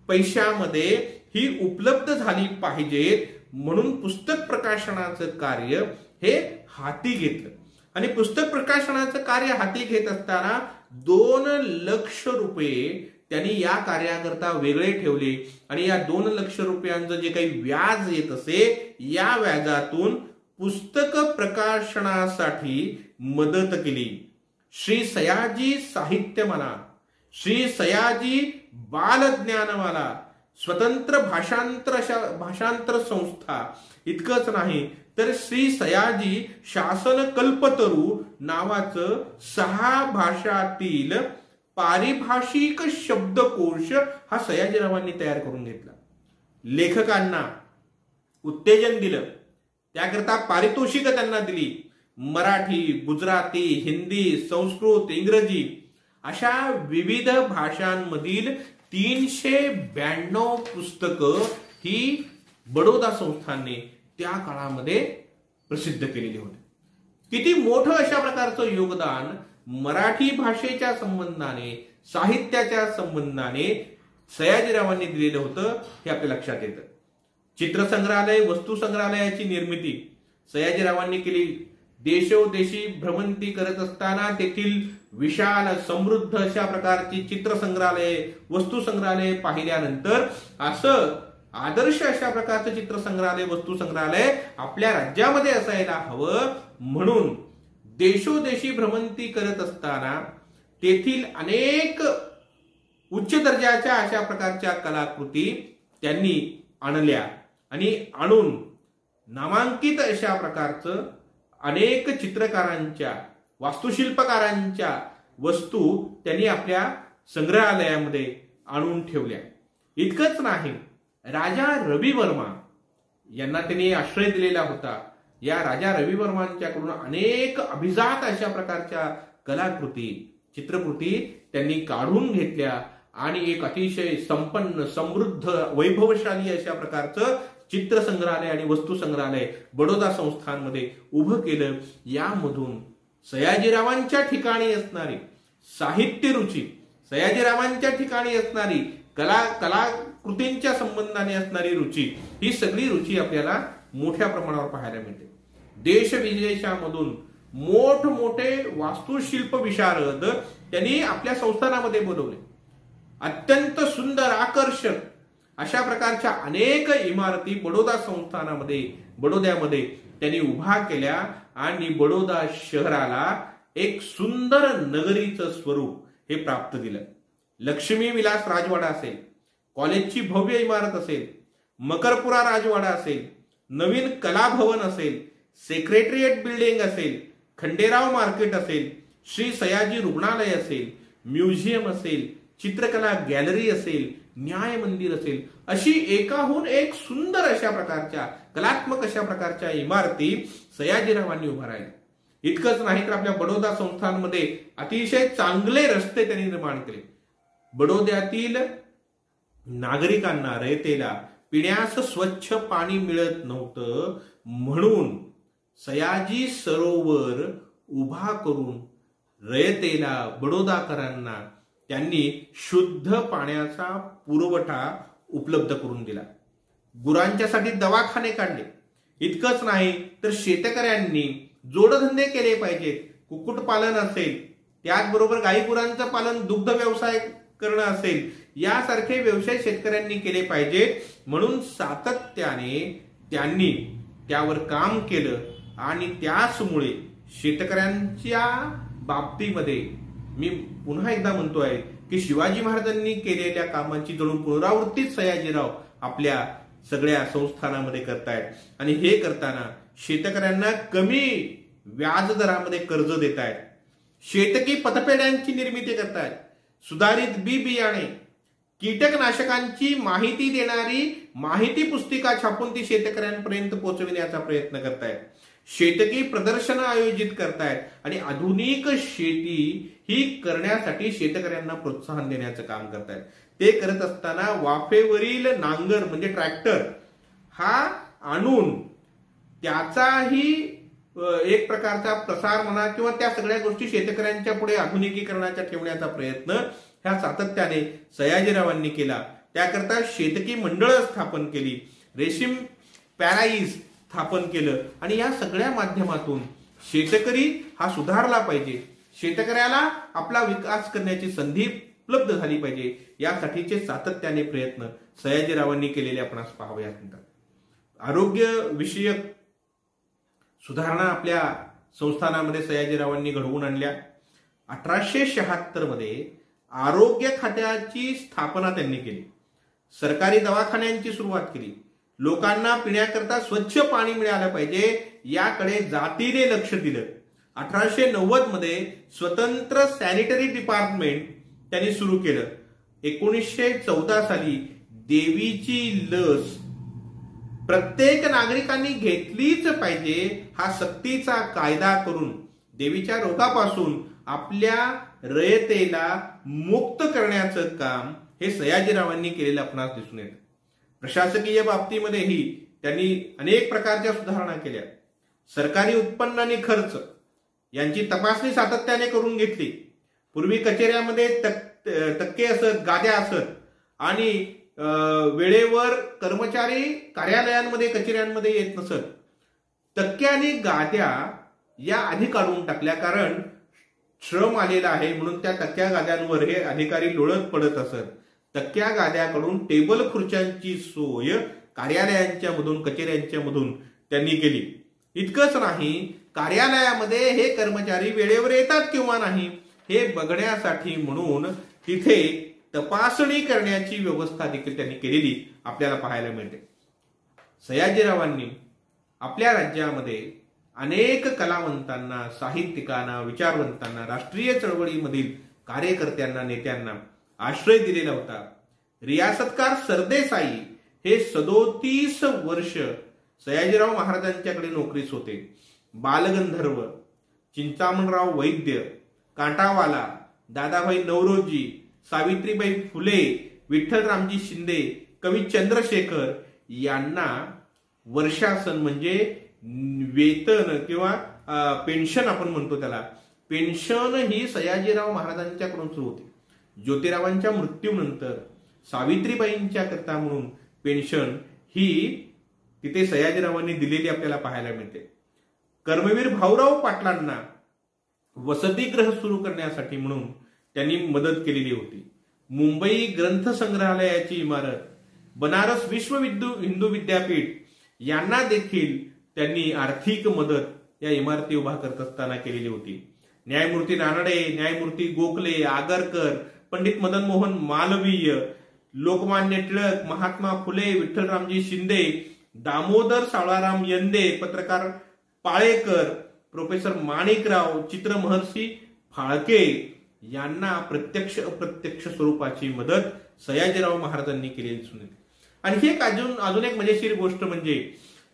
पैशामध्ये ही उपलब्ध झाली पाहिजेत म्हणून पुस्तक प्रकाशनाचं कार्य हे हाती घेतलं. आणि पुस्तक प्रकाशनाचं कार्य हाती घेत असताना 2,00,000 रुपये त्यांनी या कार्याकरता वेगळे ठेवले आणि या 2,00,000 रुपयांचं जे काही व्याज येत असे या व्याजातून पुस्तक प्रकाशनासाठी मदत केली. श्री सयाजी साहित्यमाला, श्री सयाजी बालज्ञानमाला, स्वतंत्र भाषांतर संस्था इतकंच नाही तर श्री सयाजी शासन कल्पतरू नावाचं 6 भाषातील पारिभाषिक शब्दकोश हा सयाजीरावांनी तयार करून घेतला. लेखकांना उत्तेजन दिलं, त्याकरता पारितोषिक त्यांना दिली. मराठी, गुजराती, हिंदी, संस्कृत, इंग्रजी अशा विविध भाषांमधील 392 पुस्तकं ही बडोदा संस्थानने त्या काळामध्ये प्रसिद्ध केलेली होती. किती मोठं अशा प्रकारचं योगदान मराठी भाषेच्या संबंधाने साहित्याच्या संबंधाने सयाजीरावांनी दिलेलं होतं हे आपल्या लक्षात येतं. चित्रसंग्रहालय, वस्तू संग्रहालयाची निर्मिती सयाजीरावांनी केली. देशोदेशी भ्रमंती करत असताना तेथील विशाल समृद्ध अशा प्रकारची चित्रसंग्रहालय, वस्तू संग्रहालय पाहिल्यानंतर असं आदर्श अशा प्रकारचं चित्रसंग्रहालय, वस्तू संग्रहालय आपल्या राज्यामध्ये असायला हवं म्हणून देशोदेशी भ्रमंती करत असताना तेथील अनेक उच्च दर्जाच्या अशा प्रकारच्या कलाकृती त्यांनी आणल्या आणि आणून नामांकित अशा प्रकारचं अनेक चित्रकारांच्या, वास्तुशिल्पकारांच्या वस्तू त्यांनी आपल्या संग्रहालयामध्ये आणून ठेवल्या. इतकंच नाही, राजा रवी वर्मा यांना त्यांनी आश्रय दिलेला होता. या राजा रवी वर्मांच्याकडून अनेक अभिजात अशा प्रकारच्या कलाकृती, चित्रकृती त्यांनी काढून घेतल्या आणि एक अतिशय संपन्न, समृद्ध, वैभवशाली अशा प्रकारचं चित्र संग्रहालय आणि वस्तू संग्रहालय बडोदा संस्थानमध्ये उभं केलं. यामधून सयाजीरावांच्या ठिकाणी असणारी साहित्य रुची, सयाजीरावांच्या ठिकाणी असणारी कलाकृतींच्या संबंधाने असणारी रुची, ही सगळी रुची आपल्याला मोठ्या प्रमाणावर पाहायला मिळते. देश विदेशामधून मोठमोठे वास्तुशिल्प विशारद त्यांनी आपल्या संस्थानामध्ये बोलवले. अत्यंत सुंदर, आकर्षक अशा प्रकारच्या अनेक इमारती बडोदा संस्थानामध्ये, बडोद्यामध्ये त्यांनी उभा केल्या आणि बडोदा शहराला एक सुंदर नगरीचं स्वरूप हे प्राप्त दिलं. लक्ष्मी विलास राजवाडा असेल, कॉलेजची भव्य इमारत असेल, मकरपुरा राजवाडा असेल, नवीन कलाभवन असेल, सेक्रेटरिएट बिल्डिंग असेल, खंडेराव मार्केट असेल, श्री सयाजी रुग्णालय असेल, म्युझियम असेल, चित्रकला गॅलरी असेल, न्याय मंदिर असेल, अशी एकाहून एक सुंदर अशा प्रकारच्या, कलात्मक अशा प्रकारच्या इमारती सयाजीरावांनी उभा राहिल्या. इतकंच नाही तर आपल्या बडोदा संस्थानमध्ये अतिशय चांगले रस्ते त्यांनी निर्माण केले. बडोद्यातील नागरिकांना, रयतेला पिण्यास स्वच्छ पाणी मिळत नव्हतं, म्हणून सयाजी सरोवर उभा करून रयतेला, बडोदाकरांना त्यांनी शुद्ध पाण्याचा पुरवठा उपलब्ध करून दिला. गुरांच्यासाठी दवाखाने काढले. इतकंच नाही तर शेतकऱ्यांनी जोडधंदे केले पाहिजेत. कुक्कुटपालन असेल, त्याचबरोबर गाई गुरांचं पालन, दुग्ध व्यवसाय करणं असेल, यासारखे व्यवसाय शेतकऱ्यांनी केले पाहिजेत, म्हणून सातत्याने त्यांनी त्यावर काम केलं. आणि त्याचमुळे शेतकऱ्यांच्या बाबतीमध्ये मी पुन्हा एकदा म्हणतोय की शिवाजी महाराजांनी केलेल्या कामांची जणू पुनरावृत्तीच सयाजीराव आपल्या सगळ्या संस्थानामध्ये करतायत. आणि हे करताना शेतकऱ्यांना कमी व्याजदरामध्ये कर्ज देत आहेत, शेतकी पतपेढ्यांची निर्मिती करतायत, सुधारित बी बियाणे, कीटकनाशकांची माहिती देणारी माहिती पुस्तिका छापून ती शेतकऱ्यांपर्यंत पोहोचविण्याचा प्रयत्न करतायत, शेतकी प्रदर्शनं आयोजित करतायत आणि आधुनिक शेती ही करण्यासाठी शेतकऱ्यांना प्रोत्साहन देण्याचं काम करतायत. ते करत असताना वाफेवरील नांगर म्हणजे ट्रॅक्टर हा आणून त्याचाही एक प्रकारचा प्रसार म्हणा किंवा त्या सगळ्या गोष्टी शेतकऱ्यांच्या पुढे आधुनिकीकरणाच्या ठेवण्याचा प्रयत्न ह्या सातत्याने सयाजीरावांनी केला. त्याकरता शेतकी मंडळ स्थापन केली, रेशीम पॅराईज स्थापन केलं आणि या सगळ्या माध्यमातून शेतकरी हा सुधारला पाहिजे, शेतकऱ्याला आपला विकास करण्याची संधी उपलब्ध झाली पाहिजे, यासाठीचे सातत्याने प्रयत्न सयाजीरावांनी केलेले आपण पाहावयात मिळतात. आरोग्य विषयक सुधारणा आपल्या संस्थानामध्ये सयाजीरावांनी घडवून आणल्या. 1876 मध्ये आरोग्य खात्याची स्थापना त्यांनी केली, सरकारी दवाखान्यांची सुरुवात केली, लोकांना पिण्याकरता स्वच्छ पाणी मिळालं पाहिजे याकडे जातीने लक्ष दिलं. 1890 मध्ये स्वतंत्र सॅनिटरी डिपार्टमेंट त्यांनी सुरू केलं. 1914 साली देवीची लस प्रत्येक नागरिकांनी घेतलीच पाहिजे हा सक्तीचा कायदा करून देवीच्या रोगापासून आपल्या रयतेला मुक्त करण्याचं काम हे सयाजीरावांनी केलेलं आपणास दिसून येतं. प्रशासकीय बाबतीमध्येही त्यांनी अनेक प्रकारच्या सुधारणा केल्या. सरकारी उत्पन्न आणि खर्च यांची तपासणी सातत्याने करून घेतली. पूर्वी कचेऱ्यामध्ये टक्के असत, गाद्या असत आणि वेळेवर कर्मचारी कार्यालयांमध्ये, कचेऱ्यांमध्ये येत नसत. टक्के आणि गाद्या या आधी काढून टाकल्या, कारण श्रम आलेला आहे म्हणून त्या टक्क्या गाद्यांवर हे अधिकारी लोळत पडत असत. टक्क्या गाद्याकडून टेबल खुर्च्यांची सोय कार्यालयांच्या मधून, कचेऱ्यांच्या मधून त्यांनी केली. इतकंच नाही, कार्यालयामध्ये हे कर्मचारी वेळेवर येतात किंवा नाही हे बघण्यासाठी म्हणून तिथे तपासणी करण्याची व्यवस्था देखील त्यांनी केलेली आपल्याला पाहायला मिळते. सयाजीरावांनी आपल्या राज्यामध्ये अनेक कलावंतांना, साहित्यिकांना, विचारवंतांना, राष्ट्रीय चळवळीमधील कार्यकर्त्यांना, नेत्यांना आश्रय दिलेला होता. रियासतकार सरदेसाई हे 37 वर्ष सयाजीराव महाराजांच्याकडे नोकरीस होते. बालगंधर्व, चिंतामणराव वैद्य, कांटावाला, दादाभाई नवरोजी, सावित्रीबाई फुले, विठ्ठलरामजी शिंदे, कवी चंद्रशेखर यांना वर्षासन म्हणजे वेतन किंवा पेन्शन आपण म्हणतो त्याला, पेन्शन ही सयाजीराव महाराजांच्याकडून सुरू होती. ज्योतिरावांच्या मृत्यूनंतर सावित्रीबाईंच्या करता म्हणून पेन्शन ही तिथे सयाजीरावांनी दिलेली आपल्याला पाहायला मिळते. कर्मवीर भाऊराव पाटलांना वसतिगृह सुरू करण्यासाठी म्हणून त्यांनी मदत केलेली होती. मुंबई ग्रंथ संग्रहालयाची इमारत, बनारस विश्व हिंदू विद्यापीठ यांना देखील त्यांनी आर्थिक मदत या इमारती उभा करत असताना केलेली होती. न्यायमूर्ती रानडे, न्यायमूर्ती गोखले, आगरकर, पंडित मदन मोहन मालवीय, लोकमान्य टिळक, महात्मा फुले, विठ्ठलरामजी शिंदे, दामोदर सावळाराम यंदे, पत्रकार पाळेकर, प्रोफेसर माणिकराव, चित्रमहर्षी फाळके यांना प्रत्यक्ष अप्रत्यक्ष स्वरूपाची मदत सयाजीराव महाराजांनी केलेली दिसून येते. आणखी एक अजून एक मजेशीर गोष्ट म्हणजे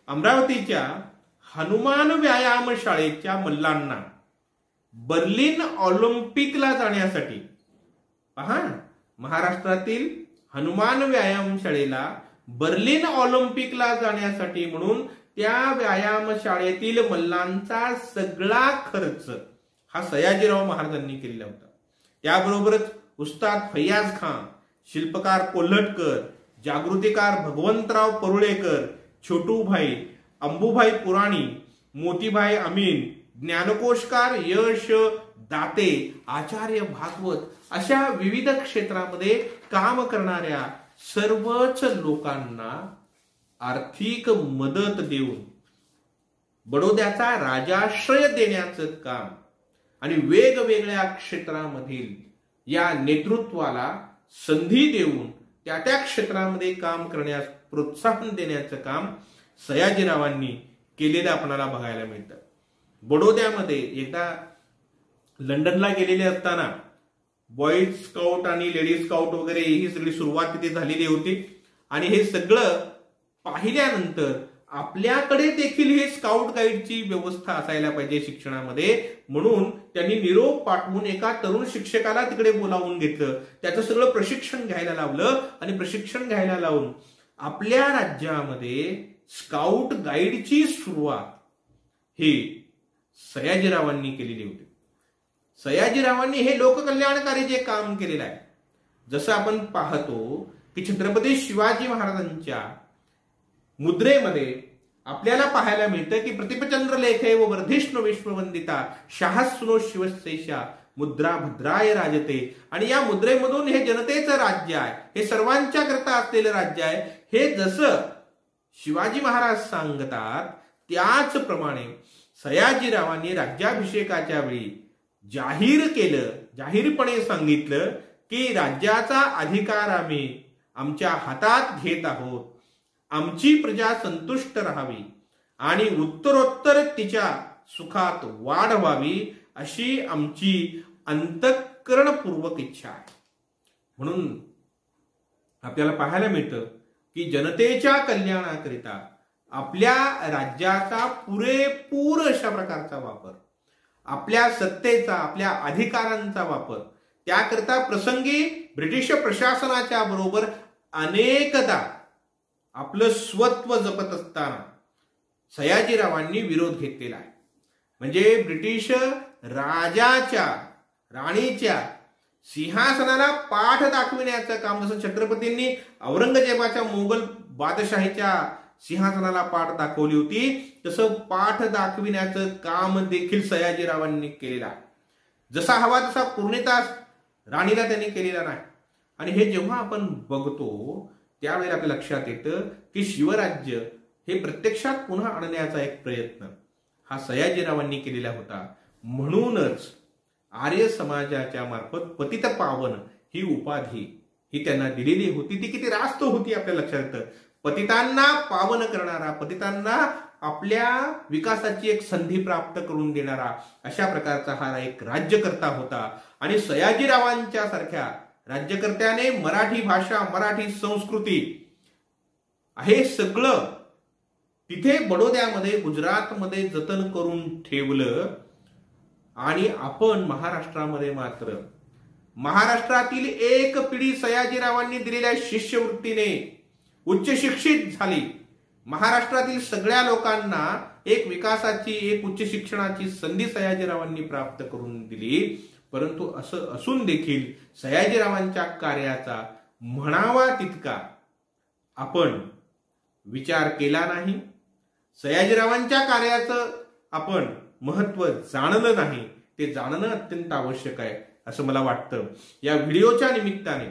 अमरावतीच्या हनुमान व्यायाम शाळेच्या मल्लांना बर्लिन ऑलिम्पिकला जाण्यासाठी, पहा महाराष्ट्रातील हनुमान व्यायाम शाळेला बर्लिन ऑलिम्पिकला जाण्यासाठी म्हणून त्या व्यायाम शाळेतील मल्लांचा सगळा खर्च हा सयाजीराव महाराजांनी केलेला होता. त्याबरोबरच उस्ताद फैयाज खान, शिल्पकार कोल्हटकर, जागृतिकार भगवंतराव परुळेकर, छोटूभाई, अंबुभाई पुराणी, मोतीभाई अमीन, ज्ञानकोशकार यश दाते, आचार्य भागवत अशा विविध क्षेत्रामध्ये काम करणाऱ्या सर्वच लोकांना आर्थिक मदत देऊन बडोद्याचा राजाश्रय देण्याचं काम आणि वेगवेगळ्या क्षेत्रामधील या नेतृत्वाला संधी देऊन त्या त्या क्षेत्रामध्ये काम करण्यास प्रोत्साहन देण्याचं काम सयाजीरावांनी केलेलं आपल्याला बघायला मिळतं. बडोद्यामध्ये एकदा लंडनला गेलेले असताना बॉईज स्काउट आणि लेडीज स्काउट वगैरे ही सगळी सुरुवात तिथे झालेली होती आणि हे सगळं पाहिल्यानंतर आपल्याकडे देखील हे स्काउट गाईडची व्यवस्था असायला पाहिजे शिक्षणामध्ये, म्हणून त्यांनी निरोप पाठवून एका तरुण शिक्षकाला तिकडे बोलावून घेतलं, त्याचं सगळं प्रशिक्षण घ्यायला लावलं आणि प्रशिक्षण घ्यायला लावून आपल्या राज्यामध्ये स्काउट गाईडची सुरुवात ही सयाजीरावांनी केलेली होती. सयाजीरावांनी हे लोककल्याणकारी जे काम केलेलं आहे, जसं आपण पाहतो की छत्रपती शिवाजी महाराजांच्या मुद्रेमध्ये आपल्याला पाहायला मिळतं की प्रतिपचंद्र लेखे व वर्धिष्णू विश्ववंदिता शाहसुनो शिवशेषा मुद्रा भद्राय राजते, आणि या मुद्रेमधून हे जनतेचं राज्य आहे, हे सर्वांच्या करता असलेलं राज्य आहे, हे जसं शिवाजी महाराज सांगतात त्याचप्रमाणे सयाजीरावांनी राज्याभिषेकाच्या वेळी जाहीर केलं, जाहीरपणे सांगितलं की राज्याचा अधिकार आम्ही आमच्या हातात घेत आहोत, आमची प्रजा संतुष्ट राहावी आणि उत्तरोत्तर तिच्या सुखात वाढ व्हावी अशी आमची अंतःकरणपूर्वक इच्छा आहे. म्हणून आपल्याला पाहायला मिळतं की जनतेच्या कल्याणाकरिता आपल्या राज्याचा पुरेपूर अशा प्रकारचा वापर, आपल्या सत्तेचा, आपल्या अधिकारांचा वापर, त्याकरता प्रसंगी ब्रिटिश प्रशासनाच्या बरोबर अनेकदा आपलं स्वत्व जपत असताना सयाजीरावांनी विरोध घेतलेला आहे. म्हणजे ब्रिटिश राजाच्या, राणीच्या सिंहासनाला पाठ दाखविण्याचं काम, जसं छत्रपतींनी औरंगजेबाच्या मोगल बादशाहीच्या सिंहासनाला पाठ दाखवली होती, तसं पाठ दाखविण्याचं काम देखील सयाजीरावांनी केलेलं आहे. जसा हवा तसा पूर्णतास राणीला त्यांनी केलेला नाही. आणि हे जेव्हा आपण बघतो त्यावेळेला आपल्या लक्षात येतं की शिवराज्य हे प्रत्यक्षात पुन्हा आणण्याचा एक प्रयत्न हा सयाजीरावांनी केलेला होता. म्हणूनच आर्य समाजाच्या मार्फत पतित पावन ही उपाधी ही त्यांना दिलेली होती. ती किती रास्त होती आपल्या लक्षात येतं. पतितांना पावन करणारा, पतितांना आपल्या विकासाची एक संधी प्राप्त करून देणारा अशा प्रकारचा हा एक राज्यकर्ता होता. आणि सयाजीरावांच्या सारख्या राज्यकर्त्याने मराठी भाषा, मराठी संस्कृती हे सगळं तिथे बडोद्यामध्ये, गुजरातमध्ये जतन करून ठेवलं. आणि आपण महाराष्ट्रामध्ये मात्र महाराष्ट्रातील एक पिढी सयाजीरावांनी दिलेल्या शिष्यवृत्तीने उच्च शिक्षित झाली. महाराष्ट्रातील सगळ्या लोकांना एक विकासाची, एक उच्च शिक्षणाची संधी सयाजीरावांनी प्राप्त करून दिली. परंतु असं असून देखील सयाजीरावांच्या कार्याचा म्हणावा तितका आपण विचार केला नाही. सयाजीरावांच्या कार्याचं आपण महत्व जाणलं नाही. ते जाणणं अत्यंत आवश्यक आहे असं मला वाटतं. या व्हिडिओच्या निमित्ताने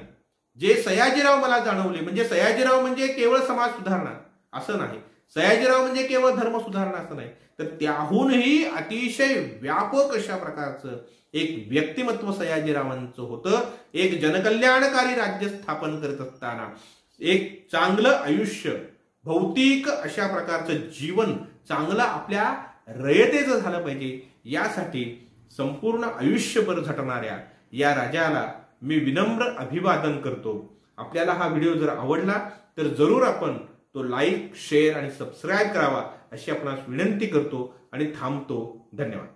जे सयाजीराव मला जाणवले, म्हणजे सयाजीराव म्हणजे केवळ समाज सुधारणा असं नाही, सयाजीराव म्हणजे केवळ धर्म सुधारणा असं नाही, तर त्याहूनही अतिशय व्यापक अशा प्रकारचं एक व्यक्तिमत्व सयाजीरावांचं होतं. एक जनकल्याणकारी राज्य स्थापन करत असताना एक चांगलं आयुष्य, भौतिक अशा प्रकारचं जीवन चांगलं आपल्या रयतेचं झालं पाहिजे, यासाठी संपूर्ण आयुष्यभर झटणाऱ्या या राजाला मी विनम्र अभिवादन करतो. आपल्याला हा व्हिडिओ जर आवडला तर जरूर आपण तो लाईक, शेअर आणि सबस्क्राईब करावा अशी आपणास विनंती करतो आणि थांबतो. धन्यवाद.